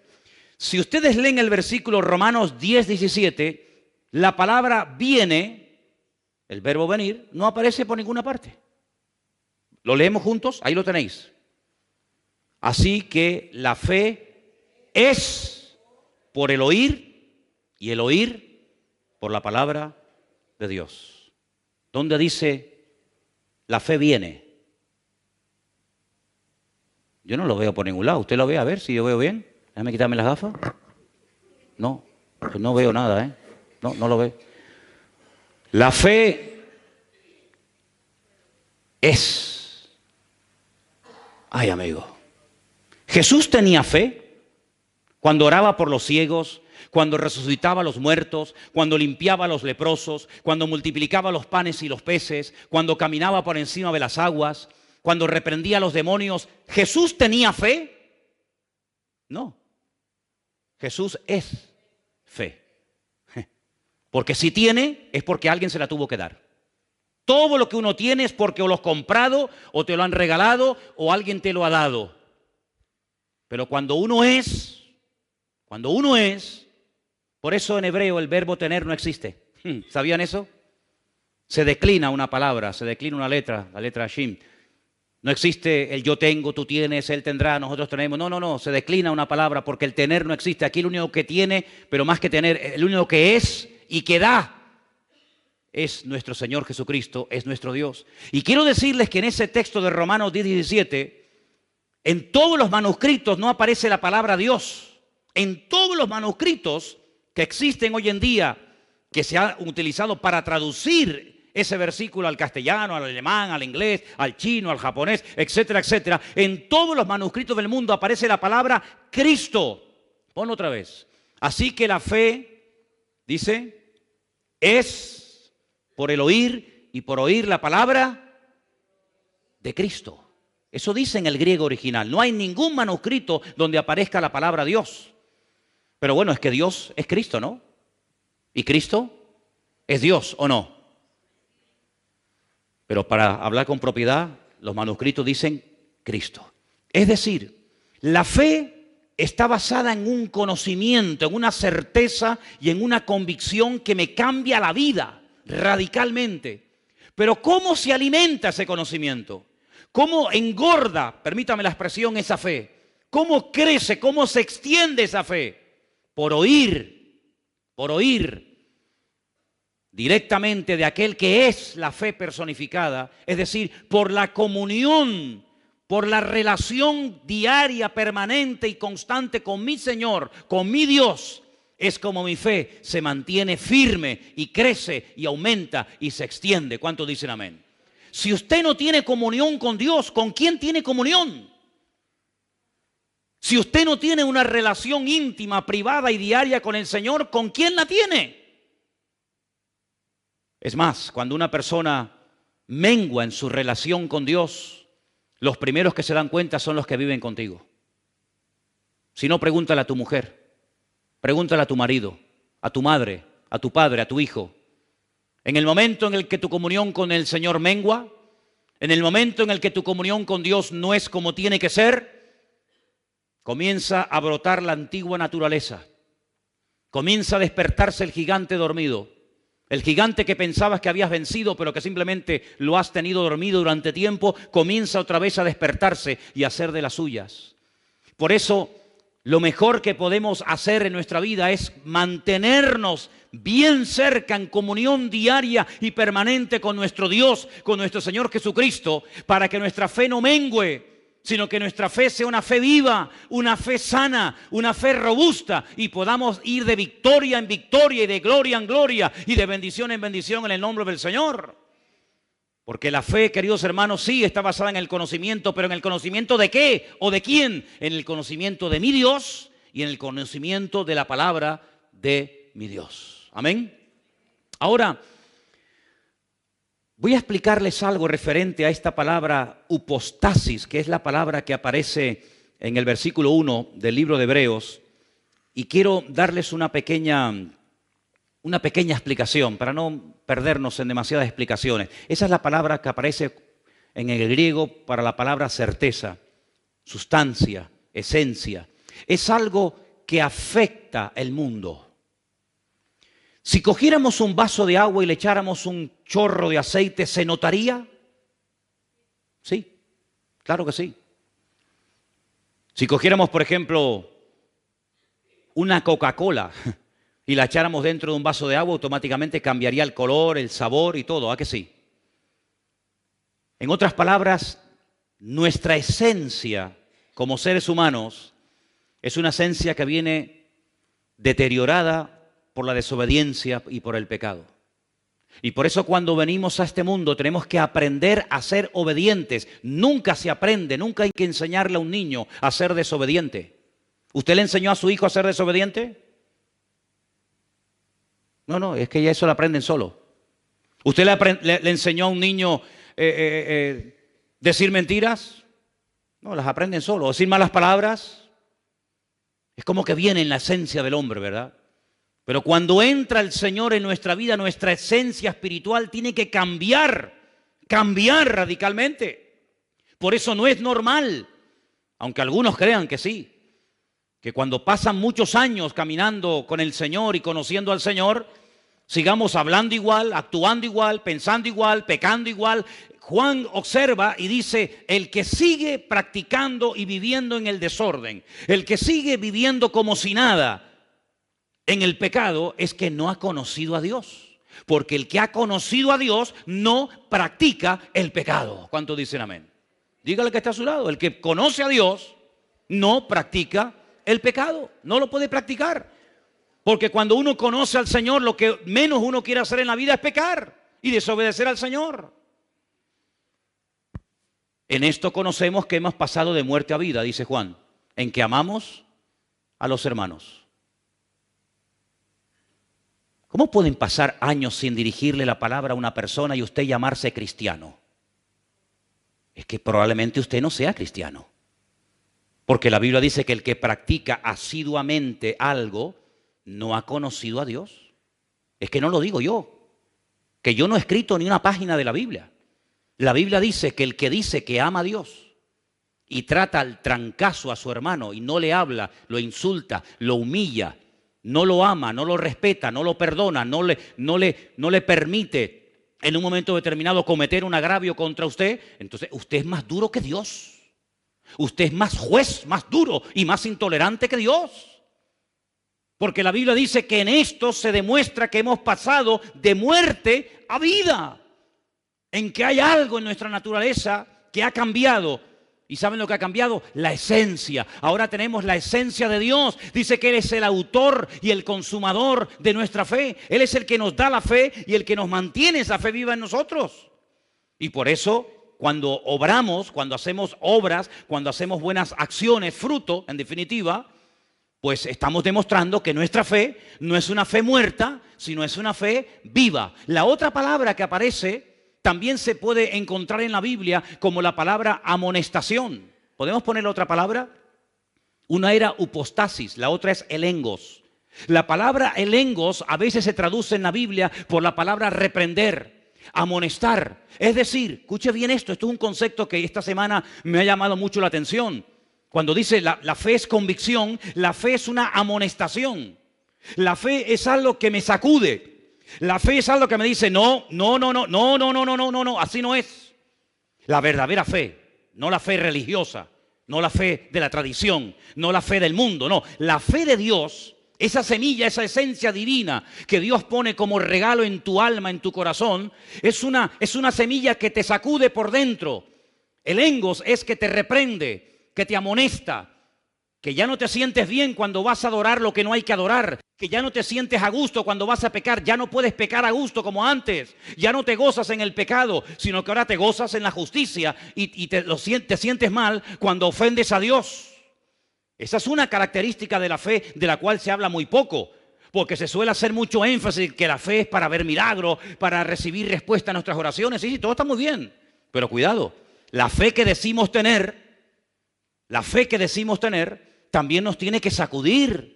Si ustedes leen el versículo Romanos 10:17, la palabra viene, el verbo venir, no aparece por ninguna parte. ¿Lo leemos juntos? Ahí lo tenéis. Así que la fe es por el oír y el oír por la palabra de Dios. ¿Dónde dice la fe viene? Yo no lo veo por ningún lado. ¿Usted lo ve? A ver si yo veo bien. Déjame quitarme las gafas. No, pues no veo nada, ¿eh? No lo veo. La fe es... Ay, amigo. Jesús tenía fe cuando oraba por los ciegos, cuando resucitaba a los muertos, cuando limpiaba a los leprosos, cuando multiplicaba los panes y los peces, cuando caminaba por encima de las aguas, cuando reprendía a los demonios. ¿Jesús tenía fe? No. Jesús es fe. Porque si tiene, es porque alguien se la tuvo que dar. Todo lo que uno tiene es porque o lo has comprado, o te lo han regalado, o alguien te lo ha dado. Pero cuando uno es, por eso en hebreo el verbo tener no existe. ¿Sabían eso? Se declina una palabra, se declina una letra, la letra Shin. No existe el yo tengo, tú tienes, él tendrá, nosotros tenemos. No, se declina una palabra porque el tener no existe. Aquí el único que tiene, pero más que tener, el único que es y que da es nuestro Señor Jesucristo, es nuestro Dios. Y quiero decirles que en ese texto de Romanos 10:17, en todos los manuscritos no aparece la palabra Dios. En todos los manuscritos que existen hoy en día, que se han utilizado para traducir ese versículo al castellano, al alemán, al inglés, al chino, al japonés, etcétera, etcétera, en todos los manuscritos del mundo aparece la palabra Cristo. Ponlo otra vez. Así que la fe, dice, es por el oír y por oír la palabra de Cristo. Eso dice en el griego original. No hay ningún manuscrito donde aparezca la palabra Dios. Pero bueno, es que Dios es Cristo, ¿no? ¿Y Cristo es Dios o no? Pero para hablar con propiedad, los manuscritos dicen Cristo. Es decir, la fe está basada en un conocimiento, en una certeza y en una convicción que me cambia la vida radicalmente. Pero ¿cómo se alimenta ese conocimiento? ¿Cómo engorda, permítame la expresión, esa fe? ¿Cómo crece, cómo se extiende esa fe? Por oír directamente de aquel que es la fe personificada, es decir, por la comunión, por la relación diaria, permanente y constante con mi Señor, con mi Dios. Es como mi fe se mantiene firme y crece y aumenta y se extiende. ¿Cuántos dicen amén? Si usted no tiene comunión con Dios, ¿con quién tiene comunión? Si usted no tiene una relación íntima, privada y diaria con el Señor, ¿con quién la tiene? Es más, cuando una persona mengua en su relación con Dios, los primeros que se dan cuenta son los que viven contigo. Si no, pregúntale a tu mujer, pregúntale a tu marido, a tu madre, a tu padre, a tu hijo. En el momento en el que tu comunión con el Señor mengua, en el momento en el que tu comunión con Dios no es como tiene que ser, comienza a brotar la antigua naturaleza. Comienza a despertarse el gigante dormido. El gigante que pensabas que habías vencido, pero que simplemente lo has tenido dormido durante tiempo, comienza otra vez a despertarse y a hacer de las suyas. Por eso, lo mejor que podemos hacer en nuestra vida es mantenernos bien cerca, en comunión diaria y permanente con nuestro Dios, con nuestro Señor Jesucristo, para que nuestra fe no mengüe, sino que nuestra fe sea una fe viva, una fe sana, una fe robusta, y podamos ir de victoria en victoria y de gloria en gloria y de bendición en bendición en el nombre del Señor. Porque la fe, queridos hermanos, sí está basada en el conocimiento, pero ¿en el conocimiento de qué o de quién? En el conocimiento de mi Dios y en el conocimiento de la palabra de mi Dios. Amén. Ahora, voy a explicarles algo referente a esta palabra upostasis, que es la palabra que aparece en el versículo 1 del libro de Hebreos, y quiero darles una pequeña explicación para no perdernos en demasiadas explicaciones. Esa es la palabra que aparece en el griego para la palabra certeza, sustancia, esencia. Es algo que afecta el mundo. Si cogiéramos un vaso de agua y le echáramos un chorro de aceite, ¿se notaría? Sí, claro que sí. Si cogiéramos, por ejemplo, una Coca-Cola y la echáramos dentro de un vaso de agua, automáticamente cambiaría el color, el sabor y todo, ¿a que sí? En otras palabras, nuestra esencia como seres humanos es una esencia que viene deteriorada por la desobediencia y por el pecado. Y por eso cuando venimos a este mundo tenemos que aprender a ser obedientes. Nunca se aprende, nunca hay que enseñarle a un niño a ser desobediente. ¿Usted le enseñó a su hijo a ser desobediente? No, es que ya eso lo aprenden solo. ¿Usted le enseñó a un niño decir mentiras? No, las aprenden solo. ¿Decir malas palabras? Es como que viene en la esencia del hombre, ¿verdad? Pero cuando entra el Señor en nuestra vida, nuestra esencia espiritual tiene que cambiar radicalmente. Por eso no es normal, aunque algunos crean que sí, que cuando pasan muchos años caminando con el Señor y conociendo al Señor, sigamos hablando igual, actuando igual, pensando igual, pecando igual. Juan observa y dice, el que sigue practicando y viviendo en el desorden, el que sigue viviendo como si nada en el pecado, es que no ha conocido a Dios. Porque el que ha conocido a Dios no practica el pecado. ¿Cuántos dicen amén? Dígale que está a su lado. El que conoce a Dios no practica el pecado. No lo puede practicar. Porque cuando uno conoce al Señor, lo que menos uno quiere hacer en la vida es pecar y desobedecer al Señor. En esto conocemos que hemos pasado de muerte a vida, dice Juan, en que amamos a los hermanos. ¿Cómo pueden pasar años sin dirigirle la palabra a una persona y usted llamarse cristiano? Es que probablemente usted no sea cristiano. Porque la Biblia dice que el que practica asiduamente algo no ha conocido a Dios. Es que no lo digo yo, que yo no he escrito ni una página de la Biblia. La Biblia dice que ama a Dios y trata al trancazo a su hermano y no le habla, lo insulta, lo humilla, no lo ama, no lo respeta, no lo perdona, no le permite en un momento determinado cometer un agravio contra usted, entonces usted es más duro que Dios. Usted es más juez, más duro y más intolerante que Dios. Porque la Biblia dice que en esto se demuestra que hemos pasado de muerte a vida. En que hay algo en nuestra naturaleza que ha cambiado. ¿Y saben lo que ha cambiado? La esencia. Ahora tenemos la esencia de Dios. Dice que Él es el autor y el consumador de nuestra fe. Él es el que nos da la fe y el que nos mantiene esa fe viva en nosotros. Y por eso, cuando obramos, cuando hacemos obras, cuando hacemos buenas acciones, fruto, en definitiva, pues estamos demostrando que nuestra fe no es una fe muerta, sino es una fe viva. La otra palabra que aparece también se puede encontrar en la Biblia como la palabra amonestación. ¿Podemos poner otra palabra? Una era upostasis, la otra es elengos. La palabra elengos a veces se traduce en la Biblia por la palabra reprender, amonestar. Es decir, escuche bien esto es un concepto que esta semana me ha llamado mucho la atención. Cuando dice la fe es convicción, la fe es una amonestación. La fe es algo que me sacude. La fe es algo que me dice, no, así no es. La verdadera fe, no la fe religiosa, no la fe de la tradición, no la fe del mundo, no. La fe de Dios, esa semilla, esa esencia divina que Dios pone como regalo en tu alma, en tu corazón, es una semilla que te sacude por dentro. El engos es que te reprende, que te amonesta, que ya no te sientes bien cuando vas a adorar lo que no hay que adorar, que ya no te sientes a gusto cuando vas a pecar, ya no puedes pecar a gusto como antes, ya no te gozas en el pecado, sino que ahora te gozas en la justicia y te sientes mal cuando ofendes a Dios. Esa es una característica de la fe de la cual se habla muy poco, porque se suele hacer mucho énfasis que la fe es para ver milagros, para recibir respuesta a nuestras oraciones. Sí, todo está muy bien, pero cuidado, la fe que decimos tener también nos tiene que sacudir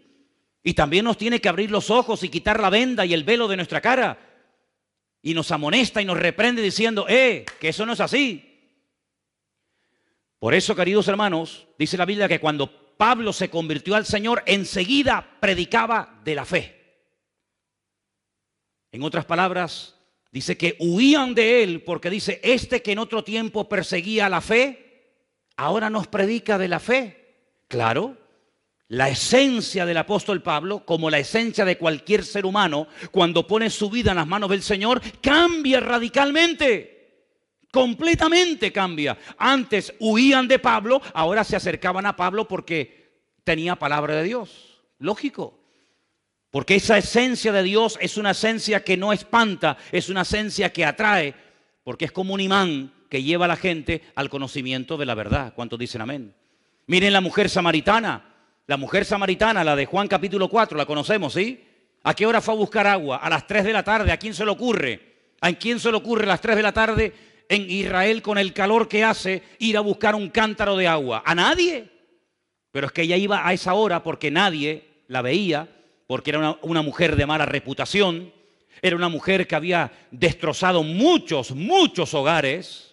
y también nos tiene que abrir los ojos y quitar la venda y el velo de nuestra cara y nos amonesta y nos reprende diciendo, que eso no es así. Por eso, queridos hermanos, dice la Biblia que cuando Pablo se convirtió al Señor, enseguida predicaba de la fe. En otras palabras, dice que huían de él porque dice, este que en otro tiempo perseguía la fe, ahora nos predica de la fe. Claro, La esencia del apóstol Pablo, como la esencia de cualquier ser humano, cuando pone su vida en las manos del Señor, cambia radicalmente, completamente cambia. Antes huían de Pablo, ahora se acercaban a Pablo porque tenía palabra de Dios. Lógico, porque esa esencia de Dios es una esencia que no espanta, es una esencia que atrae, porque es como un imán que lleva a la gente al conocimiento de la verdad. ¿Cuántos dicen amén? Miren la mujer samaritana. La mujer samaritana, la de Juan capítulo 4, la conocemos, ¿sí? ¿A qué hora fue a buscar agua? A las 3 de la tarde. ¿A quién se le ocurre? ¿A quién se le ocurre a las 3 de la tarde en Israel con el calor que hace ir a buscar un cántaro de agua? ¿A nadie? Pero es que ella iba a esa hora porque nadie la veía, porque era una mujer de mala reputación, era una mujer que había destrozado muchos hogares.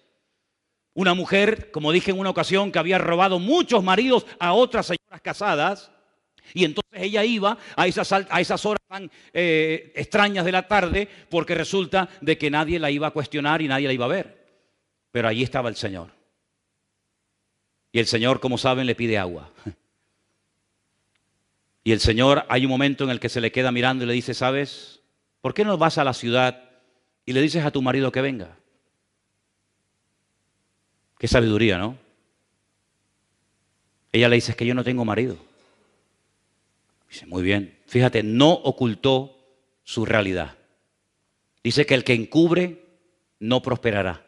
Una mujer, como dije en una ocasión, que había robado muchos maridos a otras señoras casadas. Y entonces ella iba a esas horas tan extrañas de la tarde, porque resulta de que nadie la iba a cuestionar y nadie la iba a ver. Pero allí estaba el Señor. Y el Señor, como saben, le pide agua. Y el Señor, hay un momento en el que se le queda mirando y le dice, ¿sabes? ¿Por qué no vas a la ciudad y le dices a tu marido que venga? Qué sabiduría, ¿no? Ella le dice, es que yo no tengo marido. Dice, muy bien. Fíjate, no ocultó su realidad. Dice que el que encubre no prosperará.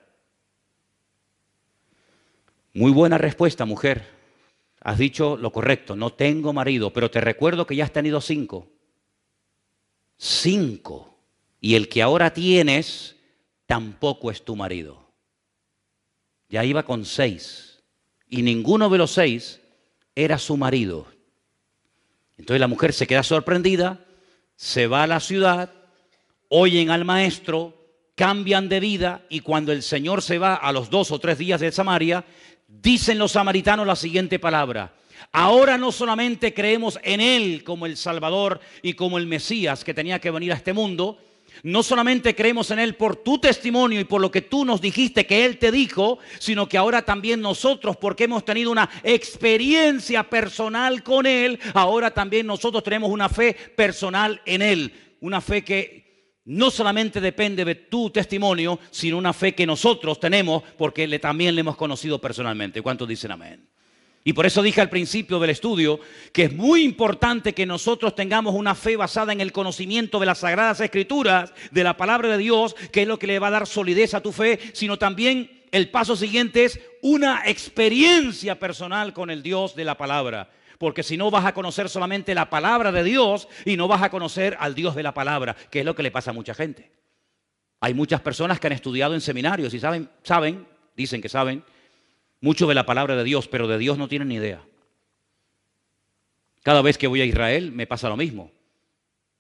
Muy buena respuesta, mujer. Has dicho lo correcto, no tengo marido, pero te recuerdo que ya has tenido 5. 5. Y el que ahora tienes tampoco es tu marido. Ya iba con 6 y ninguno de los 6 era su marido. Entonces la mujer se queda sorprendida, se va a la ciudad, oyen al maestro, cambian de vida y cuando el Señor se va a los 2 o 3 días de Samaria, dicen los samaritanos la siguiente palabra. Ahora no solamente creemos en Él como el Salvador y como el Mesías que tenía que venir a este mundo, no solamente creemos en Él por tu testimonio y por lo que tú nos dijiste que Él te dijo, sino que ahora también nosotros, porque hemos tenido una experiencia personal con Él, ahora también nosotros tenemos una fe personal en Él. Una fe que no solamente depende de tu testimonio, sino una fe que nosotros tenemos porque también le hemos conocido personalmente. ¿Cuántos dicen amén? Y por eso dije al principio del estudio que es muy importante que nosotros tengamos una fe basada en el conocimiento de las Sagradas Escrituras, de la palabra de Dios, que es lo que le va a dar solidez a tu fe, sino también el paso siguiente es una experiencia personal con el Dios de la palabra. Porque si no vas a conocer solamente la palabra de Dios y no vas a conocer al Dios de la palabra, que es lo que le pasa a mucha gente. Hay muchas personas que han estudiado en seminarios y dicen que saben, mucho de la palabra de Dios, pero de Dios no tienen ni idea. Cada vez que voy a Israel me pasa lo mismo.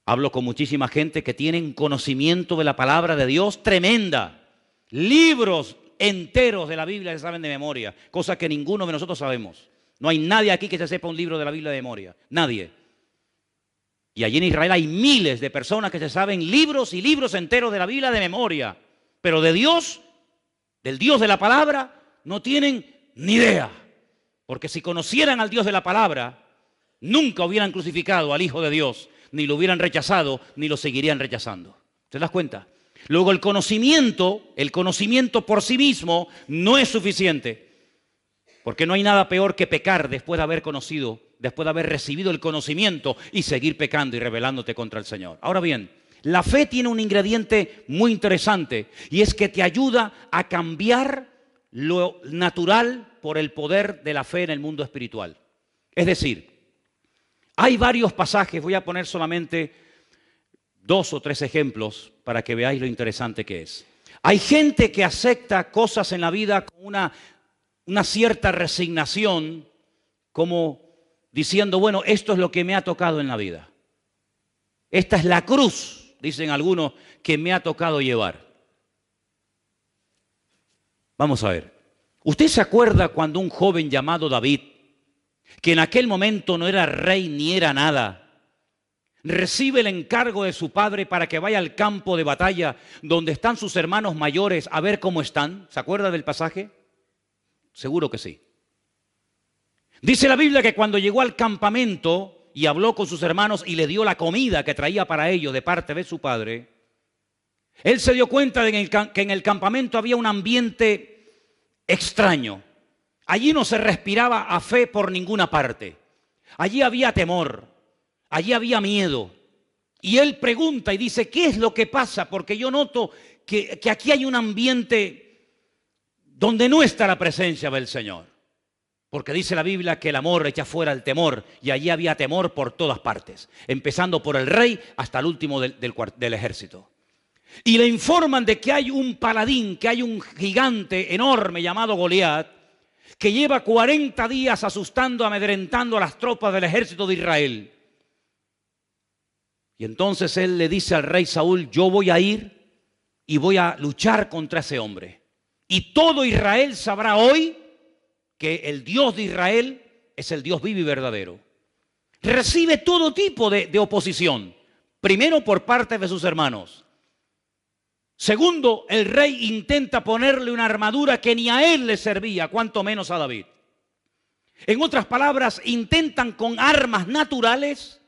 Hablo con muchísima gente que tienen conocimiento de la palabra de Dios tremenda. Libros enteros de la Biblia se saben de memoria, cosa que ninguno de nosotros sabemos. No hay nadie aquí que se sepa un libro de la Biblia de memoria. Nadie. Y allí en Israel hay miles de personas que se saben libros y libros enteros de la Biblia de memoria. Pero de Dios, del Dios de la palabra, no tienen ni idea, porque si conocieran al Dios de la palabra, nunca hubieran crucificado al Hijo de Dios, ni lo hubieran rechazado, ni lo seguirían rechazando. ¿Te das cuenta? Luego el conocimiento por sí mismo no es suficiente, porque no hay nada peor que pecar después de haber conocido, después de haber recibido el conocimiento y seguir pecando y rebelándote contra el Señor. Ahora bien, la fe tiene un ingrediente muy interesante y es que te ayuda a cambiar lo natural por el poder de la fe en el mundo espiritual. Es decir, hay varios pasajes, voy a poner solamente 2 o 3 ejemplos para que veáis lo interesante que es. Hay gente que acepta cosas en la vida con una cierta resignación, como diciendo, bueno, esto es lo que me ha tocado en la vida. Esta es la cruz, dicen algunos, que me ha tocado llevar. Vamos a ver. ¿Usted se acuerda cuando un joven llamado David, que en aquel momento no era rey ni era nada, recibe el encargo de su padre para que vaya al campo de batalla donde están sus hermanos mayores a ver cómo están? ¿Se acuerda del pasaje? Seguro que sí. Dice la Biblia que cuando llegó al campamento y habló con sus hermanos y le dio la comida que traía para ellos de parte de su padre, él se dio cuenta de que en el campamento había un ambiente extraño. Allí no se respiraba a fe por ninguna parte. Allí había temor, allí había miedo. Y él pregunta y dice, ¿qué es lo que pasa? Porque yo noto que aquí hay un ambiente donde no está la presencia del Señor. Porque dice la Biblia que el amor echa fuera el temor, y allí había temor por todas partes, empezando por el rey hasta el último del ejército. Y le informan de que hay un paladín, que hay un gigante enorme llamado Goliat, que lleva 40 días asustando, amedrentando a las tropas del ejército de Israel. Y entonces él le dice al rey Saúl, yo voy a ir y voy a luchar contra ese hombre. Y todo Israel sabrá hoy que el Dios de Israel es el Dios vivo y verdadero. Recibe todo tipo de oposición. Primero por parte de sus hermanos. Segundo, el rey intenta ponerle una armadura que ni a él le servía, cuanto menos a David. En otras palabras, intentan con armas naturales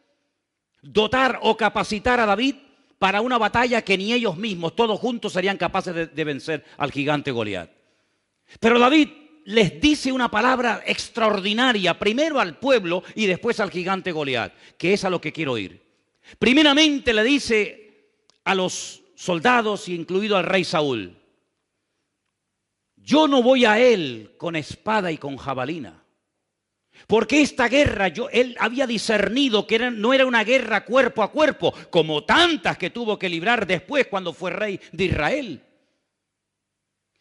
dotar o capacitar a David para una batalla que ni ellos mismos, todos juntos, serían capaces de vencer al gigante Goliat. Pero David les dice una palabra extraordinaria, primero al pueblo y después al gigante Goliat, que es a lo que quiero ir. Primeramente le dice a los soldados, incluido al rey Saúl, yo no voy a él con espada y con jabalina, porque esta guerra, él había discernido que no era una guerra cuerpo a cuerpo, como tantas que tuvo que librar después cuando fue rey de Israel,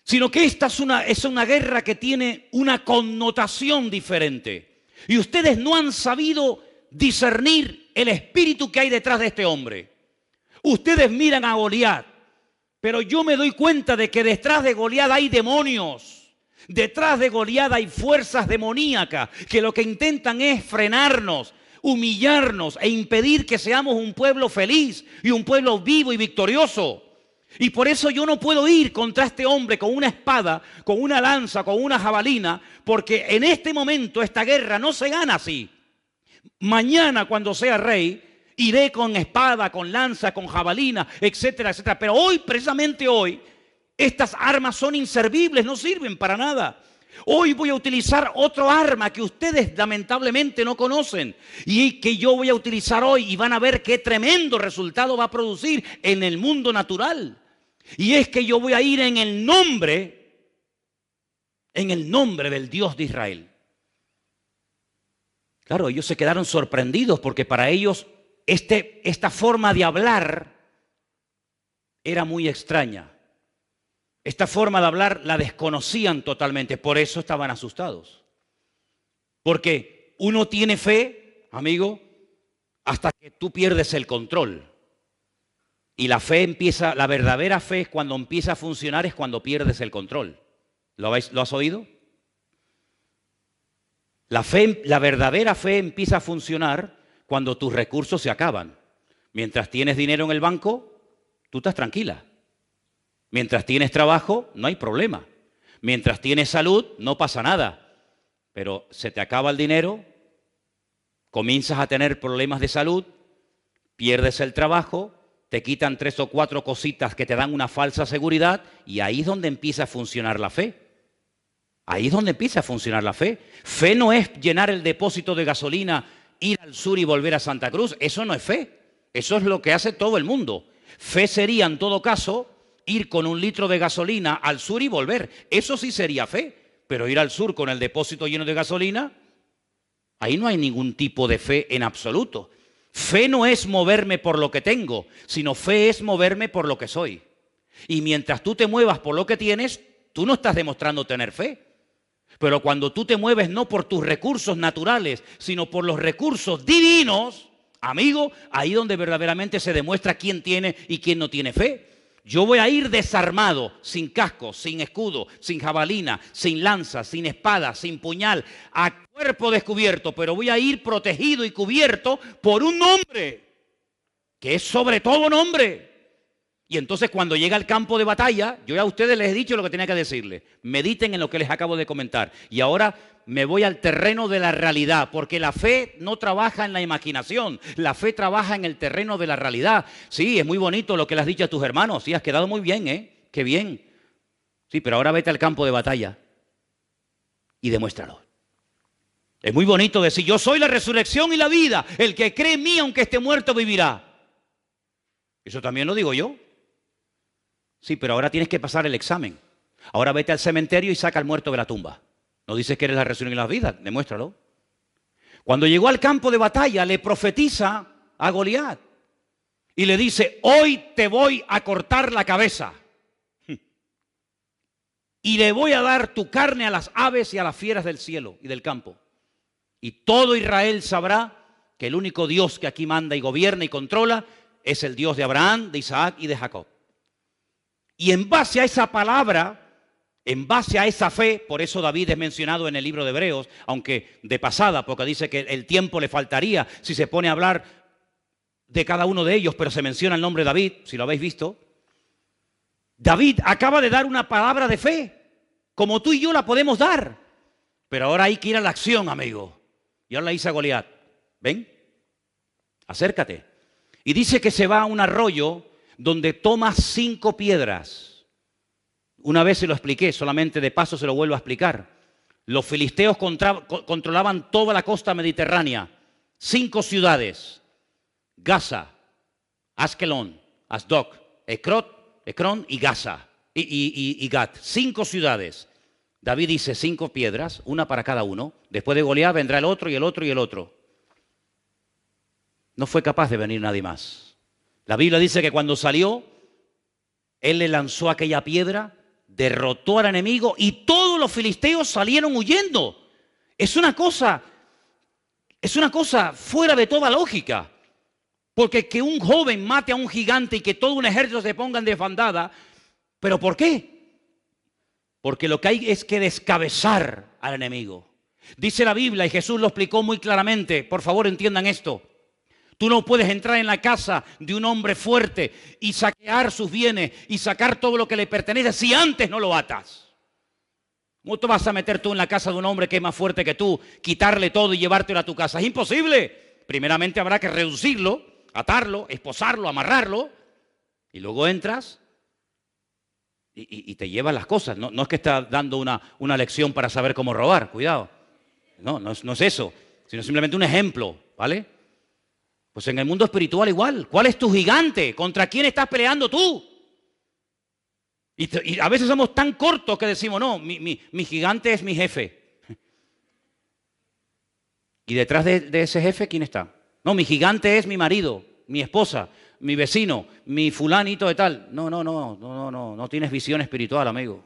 sino que esta es una guerra que tiene una connotación diferente. Y ustedes no han sabido discernir el espíritu que hay detrás de este hombre. Ustedes miran a Goliat, pero yo me doy cuenta de que detrás de Goliat hay demonios. Detrás de Goliat hay fuerzas demoníacas que lo que intentan es frenarnos, humillarnos e impedir que seamos un pueblo feliz y un pueblo vivo y victorioso. Y por eso yo no puedo ir contra este hombre con una espada, con una lanza, con una jabalina, porque en este momento esta guerra no se gana así. Mañana, cuando sea rey, iré con espada, con lanza, con jabalina, etcétera, etcétera. Pero hoy, precisamente hoy, estas armas son inservibles, no sirven para nada. Hoy voy a utilizar otro arma que ustedes lamentablemente no conocen y que yo voy a utilizar hoy, y van a ver qué tremendo resultado va a producir en el mundo natural. Y es que yo voy a ir en el nombre del Dios de Israel. Claro, ellos se quedaron sorprendidos porque para ellos esta forma de hablar era muy extraña. Esta forma de hablar la desconocían totalmente, por eso estaban asustados. Porque uno tiene fe, amigo, hasta que tú pierdes el control. Y la verdadera fe es cuando empieza a funcionar, es cuando pierdes el control. ¿Lo has oído? La verdadera fe empieza a funcionar cuando tus recursos se acaban. Mientras tienes dinero en el banco, tú estás tranquila. Mientras tienes trabajo, no hay problema. Mientras tienes salud, no pasa nada. Pero se te acaba el dinero, comienzas a tener problemas de salud, pierdes el trabajo, te quitan 3 o 4 cositas que te dan una falsa seguridad, y ahí es donde empieza a funcionar la fe. Ahí es donde empieza a funcionar la fe. Fe no es llenar el depósito de gasolina, ir al sur y volver a Santa Cruz. Eso no es fe. Eso es lo que hace todo el mundo. Fe sería, en todo caso, ir con 1 litro de gasolina al sur y volver. Eso sí sería fe. Pero ir al sur con el depósito lleno de gasolina, ahí no hay ningún tipo de fe en absoluto. Fe no es moverme por lo que tengo, sino fe es moverme por lo que soy. Y mientras tú te muevas por lo que tienes, tú no estás demostrando tener fe. Pero cuando tú te mueves no por tus recursos naturales, sino por los recursos divinos, amigo, ahí donde verdaderamente se demuestra quién tiene y quién no tiene fe. Yo voy a ir desarmado, sin casco, sin escudo, sin jabalina, sin lanza, sin espada, sin puñal, a cuerpo descubierto, pero voy a ir protegido y cubierto por un nombre, que es sobre todo nombre. Y entonces cuando llega al campo de batalla, yo ya a ustedes les he dicho lo que tenía que decirles. Mediten en lo que les acabo de comentar. Y ahora me voy al terreno de la realidad, porque la fe no trabaja en la imaginación, la fe trabaja en el terreno de la realidad. Sí, es muy bonito lo que le has dicho a tus hermanos, sí, has quedado muy bien, ¿eh? Qué bien. Sí, pero ahora vete al campo de batalla y demuéstralo. Es muy bonito decir, yo soy la resurrección y la vida, el que cree en mí aunque esté muerto vivirá. Eso también lo digo yo. Sí, pero ahora tienes que pasar el examen. Ahora vete al cementerio y saca al muerto de la tumba. No dices que eres la resurrección y la vida, demuéstralo. Cuando llegó al campo de batalla, le profetiza a Goliat y le dice, hoy te voy a cortar la cabeza y le voy a dar tu carne a las aves y a las fieras del cielo y del campo. Y todo Israel sabrá que el único Dios que aquí manda y gobierna y controla es el Dios de Abraham, de Isaac y de Jacob. Y en base a esa palabra, en base a esa fe, por eso David es mencionado en el libro de Hebreos, aunque de pasada, porque dice que el tiempo le faltaría si se pone a hablar de cada uno de ellos, pero se menciona el nombre de David, si lo habéis visto. David acaba de dar una palabra de fe, como tú y yo la podemos dar, pero ahora hay que ir a la acción, amigo. Y ahora le dice a Goliat, ven, acércate. Y dice que se va a un arroyo donde toma 5 piedras. Una vez se lo expliqué, solamente de paso se lo vuelvo a explicar. Los filisteos controlaban toda la costa mediterránea. 5 ciudades. Gaza, Askelón, Asdod, Ecrón y Gaza. Y Gat. 5 ciudades. David dice 5 piedras, una para cada uno. Después de Goliat vendrá el otro y el otro y el otro. No fue capaz de venir nadie más. La Biblia dice que cuando salió, él le lanzó aquella piedra, derrotó al enemigo y todos los filisteos salieron huyendo. Es una cosa fuera de toda lógica. Porque que un joven mate a un gigante y que todo un ejército se ponga en desbandada, ¿pero por qué? Porque lo que hay es que descabezar al enemigo. Dice la Biblia, y Jesús lo explicó muy claramente, por favor entiendan esto. Tú no puedes entrar en la casa de un hombre fuerte y saquear sus bienes y sacar todo lo que le pertenece si antes no lo atas. ¿Cómo te vas a meter tú en la casa de un hombre que es más fuerte que tú, quitarle todo y llevártelo a tu casa? Es imposible. Primeramente habrá que reducirlo, atarlo, esposarlo, amarrarlo y luego entras y te llevas las cosas. No es que estás dando una lección para saber cómo robar, cuidado. No es eso, sino simplemente un ejemplo, ¿vale? Pues en el mundo espiritual igual. ¿Cuál es tu gigante? ¿Contra quién estás peleando tú? Y a veces somos tan cortos que decimos, no, mi gigante es mi jefe. Y detrás de ese jefe, ¿quién está? No, mi gigante es mi marido, mi esposa, mi vecino, mi fulanito de tal. No tienes visión espiritual, amigo.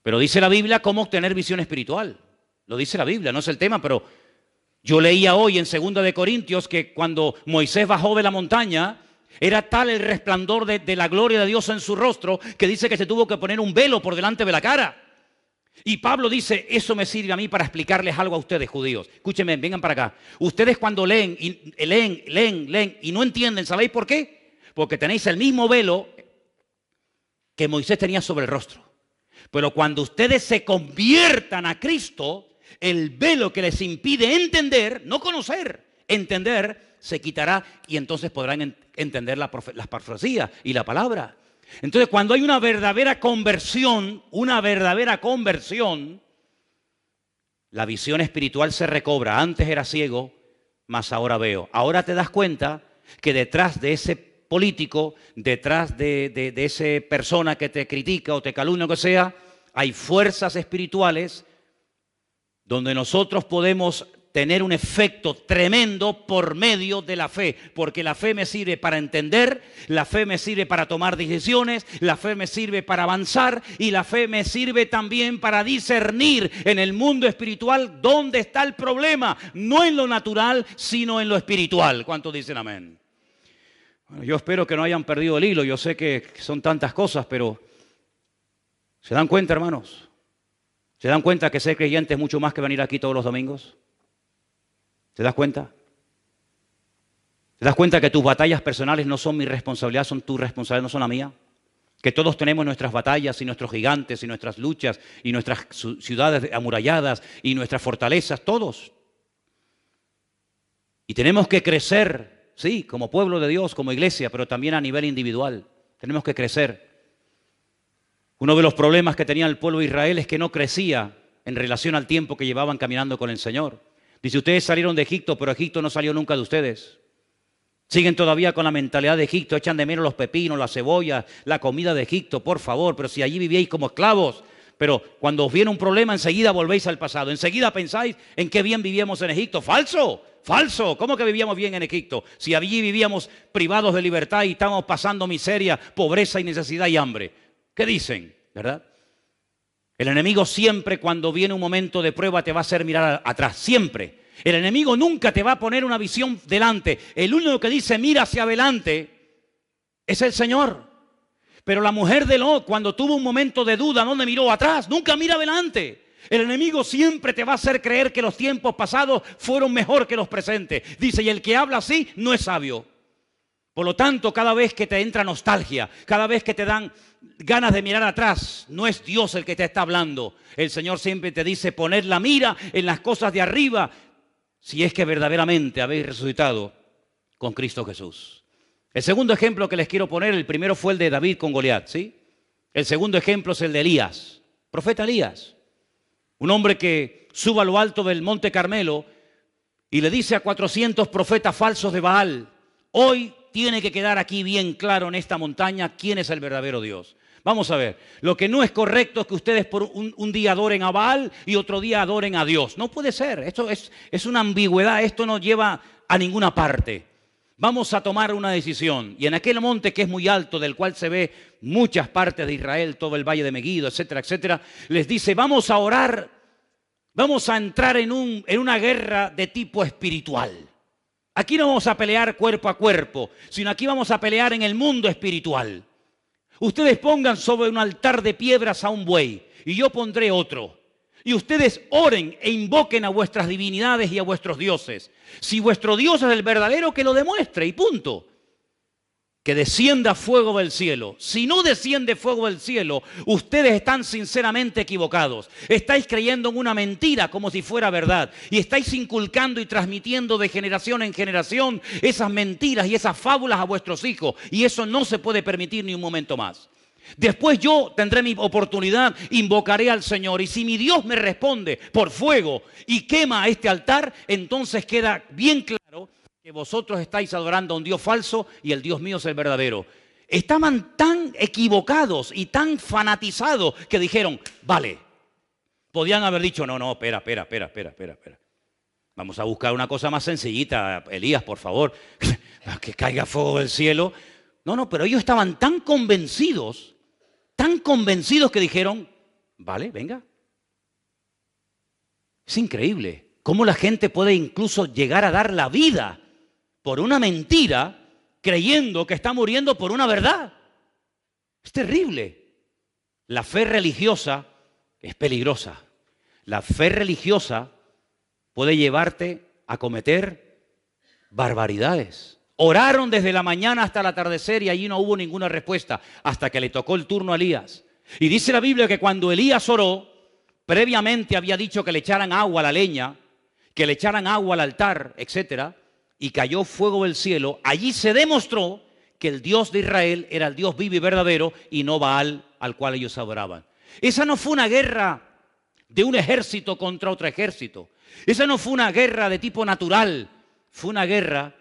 Pero dice la Biblia cómo obtener visión espiritual. Lo dice la Biblia, no es el tema, pero yo leía hoy en 2 de Corintios que cuando Moisés bajó de la montaña, era tal el resplandor de la gloria de Dios en su rostro que dice que se tuvo que poner un velo por delante de la cara. Y Pablo dice, eso me sirve a mí para explicarles algo a ustedes, judíos. Escúchenme, vengan para acá. Ustedes cuando leen y no entienden, ¿sabéis por qué? Porque tenéis el mismo velo que Moisés tenía sobre el rostro. Pero cuando ustedes se conviertan a Cristo, el velo que les impide entender, no conocer, entender, se quitará y entonces podrán entender las profecías y la palabra. Entonces, cuando hay una verdadera conversión, la visión espiritual se recobra. Antes era ciego, mas ahora veo. Ahora te das cuenta que detrás de ese político, detrás de esa persona que te critica o te calumnia o que sea, hay fuerzas espirituales donde nosotros podemos tener un efecto tremendo por medio de la fe, porque la fe me sirve para entender, la fe me sirve para tomar decisiones, la fe me sirve para avanzar y la fe me sirve también para discernir en el mundo espiritual dónde está el problema, no en lo natural, sino en lo espiritual. ¿Cuántos dicen amén? Bueno, yo espero que no hayan perdido el hilo, yo sé que son tantas cosas, pero ¿se dan cuenta, hermanos? ¿Se dan cuenta que ser creyente es mucho más que venir aquí todos los domingos? ¿Te das cuenta? ¿Te das cuenta que tus batallas personales no son mi responsabilidad, son tu responsabilidad, no son la mía? Que todos tenemos nuestras batallas y nuestros gigantes y nuestras luchas y nuestras ciudades amuralladas y nuestras fortalezas, todos. Y tenemos que crecer, sí, como pueblo de Dios, como iglesia, pero también a nivel individual. Tenemos que crecer. Uno de los problemas que tenía el pueblo de Israel es que no crecía en relación al tiempo que llevaban caminando con el Señor. Dice, ustedes salieron de Egipto, pero Egipto no salió nunca de ustedes. Siguen todavía con la mentalidad de Egipto, echan de menos los pepinos, las cebollas, la comida de Egipto, por favor, pero si allí vivíais como esclavos. Pero cuando os viene un problema, enseguida volvéis al pasado, enseguida pensáis en qué bien vivíamos en Egipto. ¡Falso! ¡Falso! ¿Cómo que vivíamos bien en Egipto? Si allí vivíamos privados de libertad y estábamos pasando miseria, pobreza y necesidad y hambre. ¿Qué dicen? ¿Verdad? El enemigo siempre cuando viene un momento de prueba te va a hacer mirar atrás, siempre. El enemigo nunca te va a poner una visión delante. El único que dice mira hacia adelante es el Señor. Pero la mujer de Lot, cuando tuvo un momento de duda, ¿dónde miró? Atrás, nunca mira adelante. El enemigo siempre te va a hacer creer que los tiempos pasados fueron mejor que los presentes. Dice, y el que habla así no es sabio. Por lo tanto, cada vez que te entra nostalgia, cada vez que te dan ganas de mirar atrás, no es Dios el que te está hablando. El Señor siempre te dice poner la mira en las cosas de arriba, si es que verdaderamente habéis resucitado con Cristo Jesús. El segundo ejemplo que les quiero poner, el primero fue el de David con Goliat, ¿sí? El segundo ejemplo es el de Elías, profeta Elías. Un hombre que sube a lo alto del Monte Carmelo y le dice a 400 profetas falsos de Baal, hoy tiene que quedar aquí bien claro en esta montaña quién es el verdadero Dios. Vamos a ver, lo que no es correcto es que ustedes por un día adoren a Baal y otro día adoren a Dios. No puede ser, esto es una ambigüedad, esto no lleva a ninguna parte. Vamos a tomar una decisión. Y en aquel monte que es muy alto, del cual se ve muchas partes de Israel, todo el valle de Meguido, etcétera, etcétera, les dice, vamos a orar, vamos a entrar en una guerra de tipo espiritual. Aquí no vamos a pelear cuerpo a cuerpo, sino aquí vamos a pelear en el mundo espiritual. Ustedes pongan sobre un altar de piedras a un buey y yo pondré otro. Y ustedes oren e invoquen a vuestras divinidades y a vuestros dioses. Si vuestro Dios es el verdadero, que lo demuestre y punto. Que descienda fuego del cielo. Si no desciende fuego del cielo, ustedes están sinceramente equivocados. Estáis creyendo en una mentira como si fuera verdad. Y estáis inculcando y transmitiendo de generación en generación esas mentiras y esas fábulas a vuestros hijos. Y eso no se puede permitir ni un momento más. Después yo tendré mi oportunidad, invocaré al Señor. Y si mi Dios me responde por fuego y quema este altar, entonces queda bien claro que vosotros estáis adorando a un Dios falso y el Dios mío es el verdadero. Estaban tan equivocados y tan fanatizados que dijeron, vale. Podían haber dicho, no, espera. Vamos a buscar una cosa más sencillita, Elías, por favor, que caiga fuego del cielo. No, pero ellos estaban tan convencidos que dijeron, vale, venga. Es increíble cómo la gente puede incluso llegar a dar la vida por una mentira, creyendo que está muriendo por una verdad. Es terrible. La fe religiosa es peligrosa. La fe religiosa puede llevarte a cometer barbaridades. Oraron desde la mañana hasta el atardecer y allí no hubo ninguna respuesta hasta que le tocó el turno a Elías. Y dice la Biblia que cuando Elías oró, previamente había dicho que le echaran agua a la leña, que le echaran agua al altar, etcétera, y cayó fuego del cielo. Allí se demostró que el Dios de Israel era el Dios vivo y verdadero y no Baal al cual ellos adoraban. Esa no fue una guerra de un ejército contra otro ejército. Esa no fue una guerra de tipo natural, fue una guerra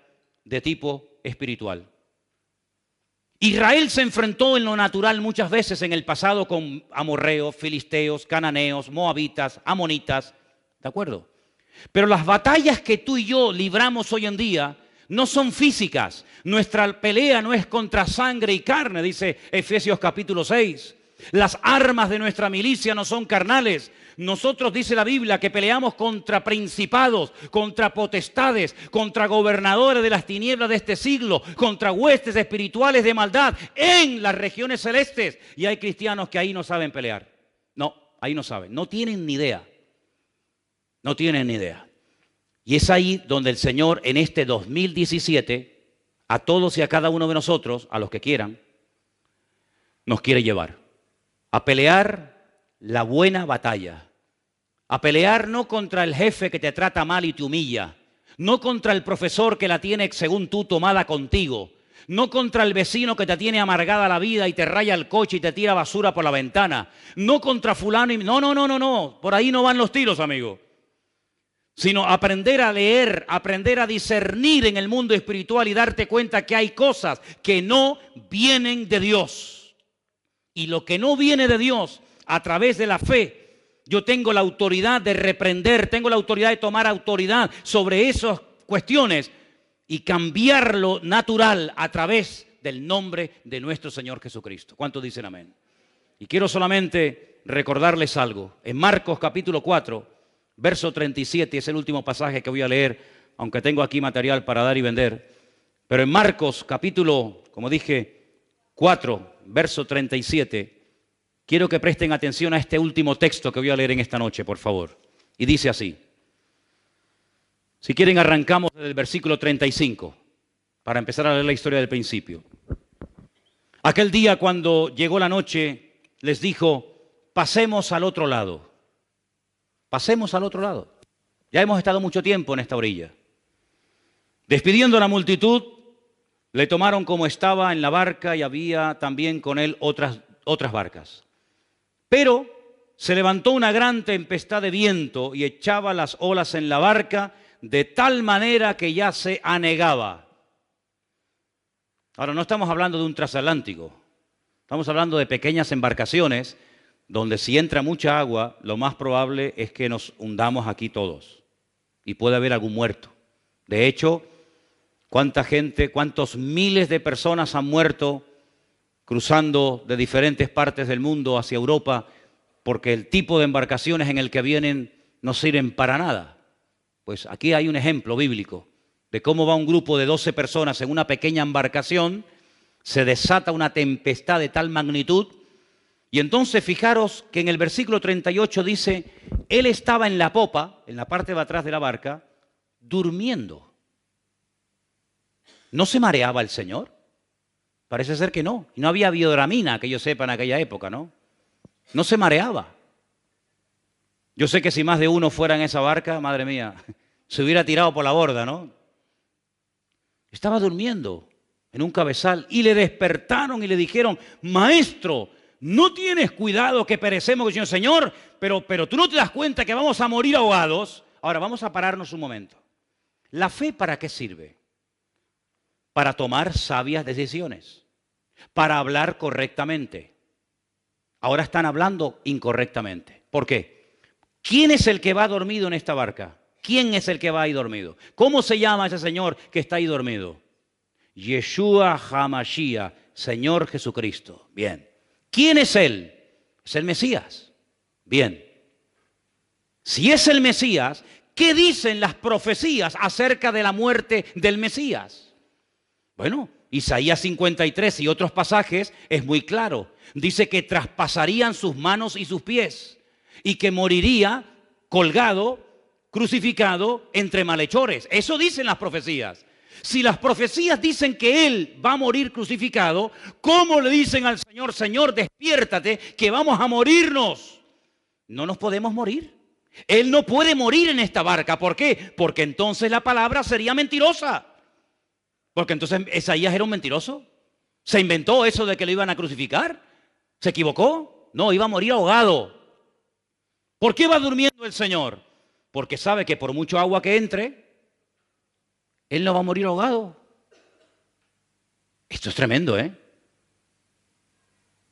de tipo espiritual. Israel se enfrentó en lo natural muchas veces en el pasado con amorreos, filisteos, cananeos, moabitas, amonitas, ¿de acuerdo? Pero las batallas que tú y yo libramos hoy en día no son físicas. Nuestra pelea no es contra sangre y carne, dice Efesios capítulo 6. Las armas de nuestra milicia no son carnales. Nosotros, dice la Biblia, que peleamos contra principados, contra potestades, contra gobernadores de las tinieblas de este siglo, contra huestes espirituales de maldad en las regiones celestes. Y hay cristianos que ahí no saben pelear. No, ahí no saben, no tienen ni idea. No tienen ni idea. Y es ahí donde el Señor en este 2017 a todos y a cada uno de nosotros, a los que quieran, nos quiere llevar a pelear la buena batalla, a pelear no contra el jefe que te trata mal y te humilla, no contra el profesor que la tiene según tú tomada contigo, no contra el vecino que te tiene amargada la vida y te raya el coche y te tira basura por la ventana, no contra fulano y... No, por ahí no van los tiros, amigo. Sino aprender a leer, aprender a discernir en el mundo espiritual y darte cuenta que hay cosas que no vienen de Dios. Y lo que no viene de Dios, a través de la fe, yo tengo la autoridad de reprender, tengo la autoridad de tomar autoridad sobre esas cuestiones y cambiar lo natural a través del nombre de nuestro Señor Jesucristo. ¿Cuántos dicen amén? Y quiero solamente recordarles algo. En Marcos capítulo 4, verso 37, es el último pasaje que voy a leer, aunque tengo aquí material para dar y vender. Pero en Marcos capítulo, como dije, 4, verso 37, quiero que presten atención a este último texto que voy a leer en esta noche, por favor. Y dice así. Si quieren, arrancamos desde el versículo 35, para empezar a leer la historia del principio. Aquel día, cuando llegó la noche, les dijo, pasemos al otro lado. Pasemos al otro lado. Ya hemos estado mucho tiempo en esta orilla. Despidiendo a la multitud, le tomaron como estaba en la barca y había también con él otras barcas. Pero se levantó una gran tempestad de viento y echaba las olas en la barca de tal manera que ya se anegaba. Ahora, no estamos hablando de un transatlántico. Estamos hablando de pequeñas embarcaciones donde si entra mucha agua, lo más probable es que nos hundamos aquí todos y puede haber algún muerto. De hecho, ¿cuánta gente, cuántos miles de personas han muerto cruzando de diferentes partes del mundo hacia Europa porque el tipo de embarcaciones en el que vienen no sirven para nada? Pues aquí hay un ejemplo bíblico de cómo va un grupo de 12 personas en una pequeña embarcación, se desata una tempestad de tal magnitud. Y entonces fijaros que en el versículo 38 dice, él estaba en la popa, en la parte de atrás de la barca, durmiendo. ¿No se mareaba el Señor? Parece ser que no. Y no había biodramina, que yo sepa, en aquella época, ¿no? No se mareaba. Yo sé que si más de uno fuera en esa barca, madre mía, se hubiera tirado por la borda, ¿no? Estaba durmiendo en un cabezal y le despertaron y le dijeron, maestro, no tienes cuidado que perecemos, Señor, pero tú no te das cuenta que vamos a morir ahogados. Ahora vamos a pararnos un momento. ¿La fe para qué sirve? Para tomar sabias decisiones, para hablar correctamente. Ahora están hablando incorrectamente. ¿Por qué? ¿Quién es el que va dormido en esta barca? ¿Quién es el que va ahí dormido? ¿Cómo se llama ese señor que está ahí dormido? Yeshua HaMashiach, Señor Jesucristo. Bien. ¿Quién es él? Es el Mesías. Bien. Si es el Mesías, ¿qué dicen las profecías acerca de la muerte del Mesías? Bueno, Isaías 53 y otros pasajes es muy claro. Dice que traspasarían sus manos y sus pies y que moriría colgado, crucificado entre malhechores. Eso dicen las profecías. Si las profecías dicen que Él va a morir crucificado, ¿cómo le dicen al Señor, Señor, despiértate, que vamos a morirnos? No nos podemos morir. Él no puede morir en esta barca. ¿Por qué? Porque entonces la palabra sería mentirosa. Porque entonces Isaías era un mentiroso. ¿Se inventó eso de que lo iban a crucificar? ¿Se equivocó? No, iba a morir ahogado. ¿Por qué va durmiendo el Señor? Porque sabe que por mucho agua que entre, Él no va a morir ahogado. Esto es tremendo, ¿eh?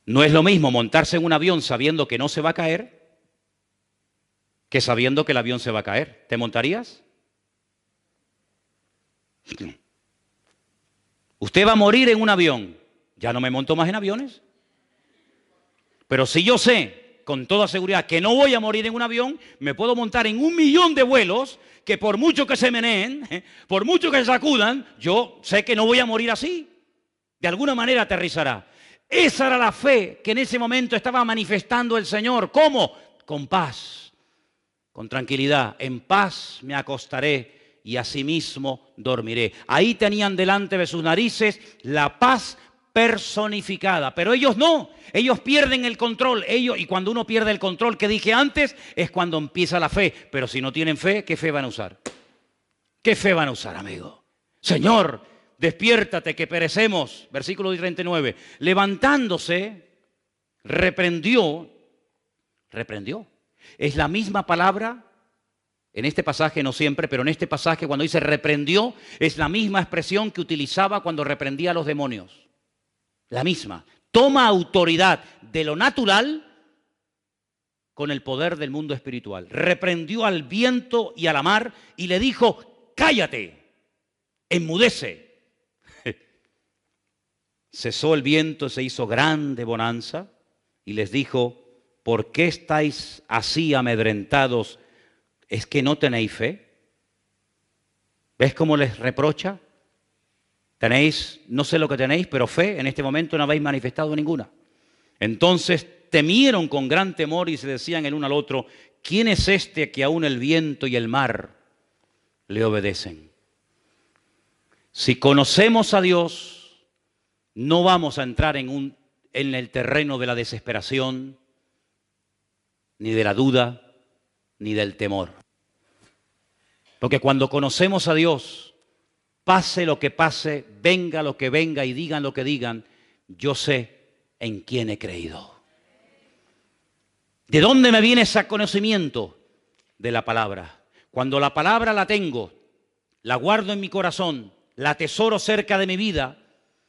No es lo mismo montarse en un avión sabiendo que no se va a caer que sabiendo que el avión se va a caer. ¿Te montarías? Usted va a morir en un avión. Ya no me monto más en aviones. Pero si yo sé con toda seguridad que no voy a morir en un avión, me puedo montar en 1.000.000 de vuelos que por mucho que se meneen, por mucho que se sacudan, yo sé que no voy a morir así. De alguna manera aterrizará. Esa era la fe que en ese momento estaba manifestando el Señor. ¿Cómo? Con paz, con tranquilidad. En paz me acostaré y asimismo dormiré. Ahí tenían delante de sus narices la paz personificada, pero ellos no, ellos pierden el control, y cuando uno pierde el control que dije antes, es cuando empieza la fe. Pero si no tienen fe, ¿qué fe van a usar? ¿Qué fe van a usar, amigo? Señor, despiértate que perecemos. Versículo 39. Levantándose, reprendió. Es la misma palabra, en este pasaje no siempre, pero en este pasaje cuando dice reprendió, es la misma expresión que utilizaba cuando reprendía a los demonios. La misma. Toma autoridad de lo natural con el poder del mundo espiritual. Reprendió al viento y a la mar y le dijo, cállate, enmudece. Cesó el viento, se hizo grande bonanza y les dijo, ¿por qué estáis así amedrentados? ¿Es que no tenéis fe? ¿Ves cómo les reprocha? Tenéis, no sé lo que tenéis, pero fe en este momento no habéis manifestado ninguna. Entonces temieron con gran temor y se decían el uno al otro, ¿quién es este que aún el viento y el mar le obedecen? Si conocemos a Dios, no vamos a entrar en el terreno de la desesperación, ni de la duda, ni del temor. Porque cuando conocemos a Dios, pase lo que pase, venga lo que venga y digan lo que digan, yo sé en quién he creído. ¿De dónde me viene ese conocimiento? De la palabra. Cuando la palabra la tengo, la guardo en mi corazón, la atesoro cerca de mi vida,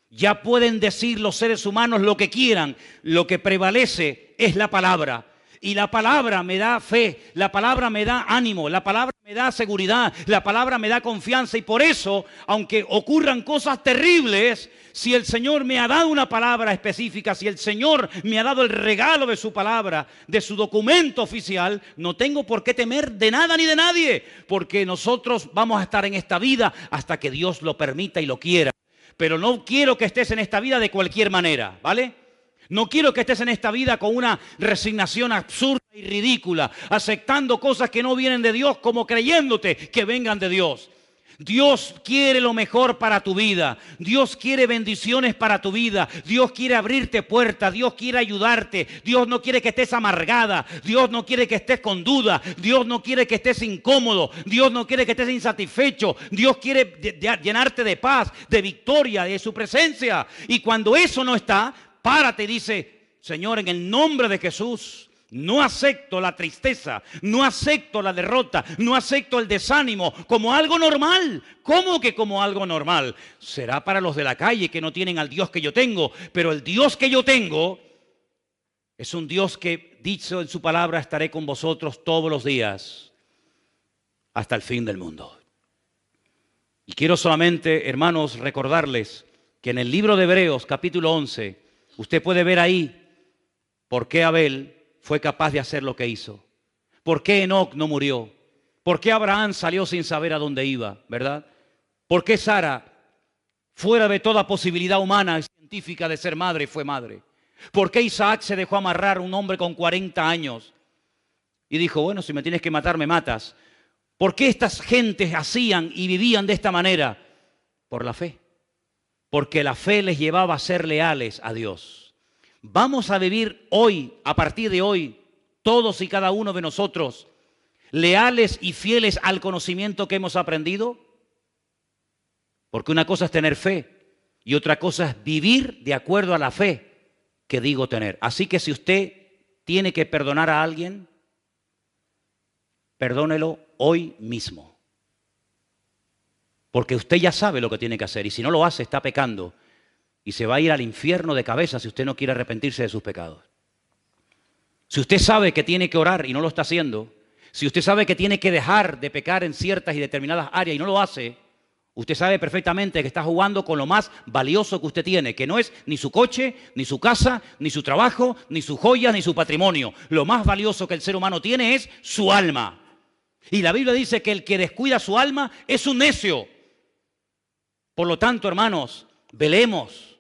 ya pueden decir los seres humanos lo que quieran, lo que prevalece es la palabra. Y la palabra me da fe, la palabra me da ánimo, la palabra me da seguridad, la palabra me da confianza. Y por eso, aunque ocurran cosas terribles, si el Señor me ha dado una palabra específica, si el Señor me ha dado el regalo de su palabra, de su documento oficial, no tengo por qué temer de nada ni de nadie, porque nosotros vamos a estar en esta vida hasta que Dios lo permita y lo quiera. Pero no quiero que estés en esta vida de cualquier manera, ¿vale? No quiero que estés en esta vida con una resignación absurda y ridícula, aceptando cosas que no vienen de Dios como creyéndote que vengan de Dios. Dios quiere lo mejor para tu vida. Dios quiere bendiciones para tu vida. Dios quiere abrirte puertas. Dios quiere ayudarte. Dios no quiere que estés amargada. Dios no quiere que estés con duda. Dios no quiere que estés incómodo. Dios no quiere que estés insatisfecho. Dios quiere llenarte de paz, de victoria, de su presencia. Y cuando eso no está, párate y dice, Señor, en el nombre de Jesús, no acepto la tristeza, no acepto la derrota, no acepto el desánimo como algo normal. ¿Cómo que como algo normal? Será para los de la calle que no tienen al Dios que yo tengo, pero el Dios que yo tengo es un Dios que, dicho en su palabra, estaré con vosotros todos los días hasta el fin del mundo. Y quiero solamente, hermanos, recordarles que en el libro de Hebreos, capítulo 11, usted puede ver ahí por qué Abel fue capaz de hacer lo que hizo. ¿Por qué Enoc no murió? ¿Por qué Abraham salió sin saber a dónde iba? ¿Verdad? ¿Por qué Sara, fuera de toda posibilidad humana y científica de ser madre, fue madre? ¿Por qué Isaac se dejó amarrar, un hombre con 40 años? Y dijo, bueno, si me tienes que matar, me matas. ¿Por qué estas gentes hacían y vivían de esta manera? Por la fe. Porque la fe les llevaba a ser leales a Dios. Vamos a vivir hoy, a partir de hoy, todos y cada uno de nosotros, leales y fieles al conocimiento que hemos aprendido. Porque una cosa es tener fe y otra cosa es vivir de acuerdo a la fe que digo tener. Así que si usted tiene que perdonar a alguien, perdónelo hoy mismo. Porque usted ya sabe lo que tiene que hacer y si no lo hace está pecando y se va a ir al infierno de cabeza si usted no quiere arrepentirse de sus pecados. Si usted sabe que tiene que orar y no lo está haciendo, si usted sabe que tiene que dejar de pecar en ciertas y determinadas áreas y no lo hace, usted sabe perfectamente que está jugando con lo más valioso que usted tiene, que no es ni su coche, ni su casa, ni su trabajo, ni sus joyas, ni su patrimonio. Lo más valioso que el ser humano tiene es su alma. Y la Biblia dice que el que descuida su alma es un necio. Por lo tanto, hermanos, velemos,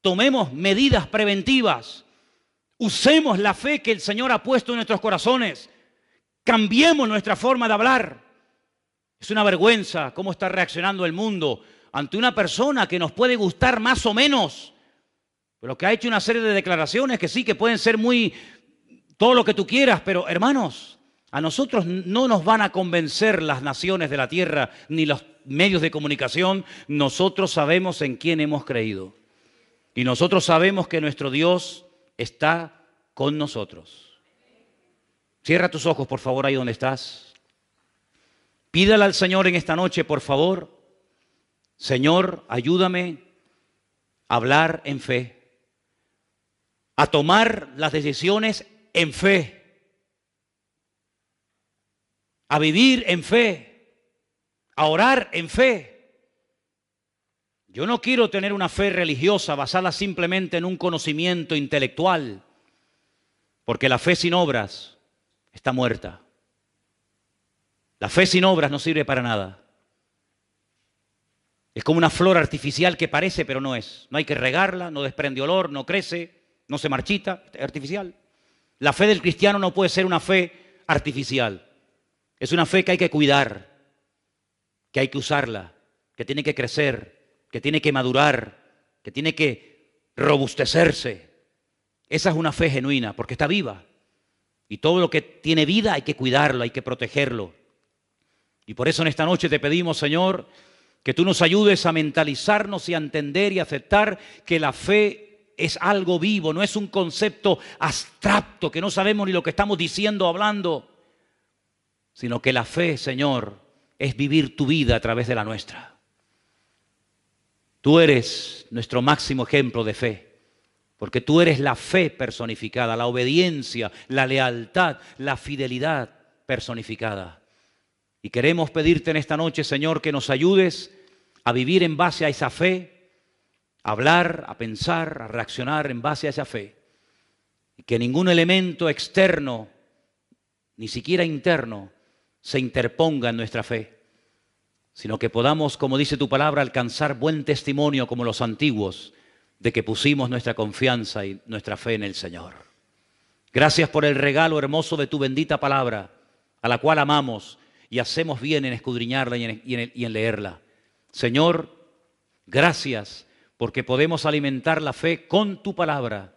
tomemos medidas preventivas, usemos la fe que el Señor ha puesto en nuestros corazones, cambiemos nuestra forma de hablar. Es una vergüenza cómo está reaccionando el mundo ante una persona que nos puede gustar más o menos, pero que ha hecho una serie de declaraciones que sí, que pueden ser muy todo lo que tú quieras, pero hermanos, a nosotros no nos van a convencer las naciones de la tierra ni los medios de comunicación. Nosotros sabemos en quién hemos creído. Y nosotros sabemos que nuestro Dios está con nosotros. Cierra tus ojos, por favor, ahí donde estás. Pídale al Señor en esta noche, por favor. Señor, ayúdame a hablar en fe, a tomar las decisiones en fe, a vivir en fe, a orar en fe. Yo no quiero tener una fe religiosa basada simplemente en un conocimiento intelectual, porque la fe sin obras está muerta. La fe sin obras no sirve para nada. Es como una flor artificial que parece, pero no es. No hay que regarla, no desprende olor, no crece, no se marchita, es artificial. La fe del cristiano no puede ser una fe artificial. Es una fe que hay que cuidar, que hay que usarla, que tiene que crecer, que tiene que madurar, que tiene que robustecerse. Esa es una fe genuina, porque está viva. Y todo lo que tiene vida hay que cuidarlo, hay que protegerlo. Y por eso en esta noche te pedimos, Señor, que tú nos ayudes a mentalizarnos y a entender y a aceptar que la fe es algo vivo, no es un concepto abstracto que no sabemos ni lo que estamos diciendo o hablando, sino que la fe, Señor, es vivir tu vida a través de la nuestra. Tú eres nuestro máximo ejemplo de fe, porque tú eres la fe personificada, la obediencia, la lealtad, la fidelidad personificada. Y queremos pedirte en esta noche, Señor, que nos ayudes a vivir en base a esa fe, a hablar, a pensar, a reaccionar en base a esa fe. Y que ningún elemento externo, ni siquiera interno, se interponga en nuestra fe, sino que podamos, como dice tu palabra, alcanzar buen testimonio como los antiguos, de que pusimos nuestra confianza y nuestra fe en el Señor. Gracias por el regalo hermoso de tu bendita palabra, a la cual amamos y hacemos bien en escudriñarla y en leerla. Señor, gracias porque podemos alimentar la fe con tu palabra,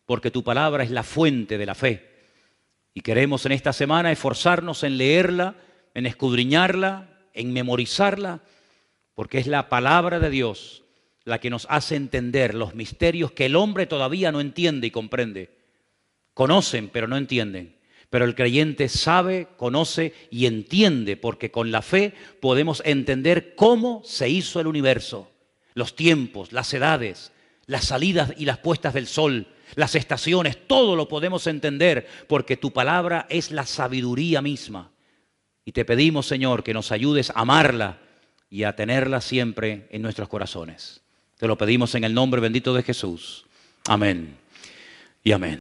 porque tu palabra es la fuente de la fe. Y queremos en esta semana esforzarnos en leerla, en escudriñarla, en memorizarla, porque es la palabra de Dios la que nos hace entender los misterios que el hombre todavía no entiende y comprende. Conocen, pero no entienden. Pero el creyente sabe, conoce y entiende, porque con la fe podemos entender cómo se hizo el universo, los tiempos, las edades, las salidas y las puestas del sol, las estaciones, todo lo podemos entender, porque tu palabra es la sabiduría misma. Y te pedimos, Señor, que nos ayudes a amarla y a tenerla siempre en nuestros corazones. Te lo pedimos en el nombre bendito de Jesús. Amén y amén.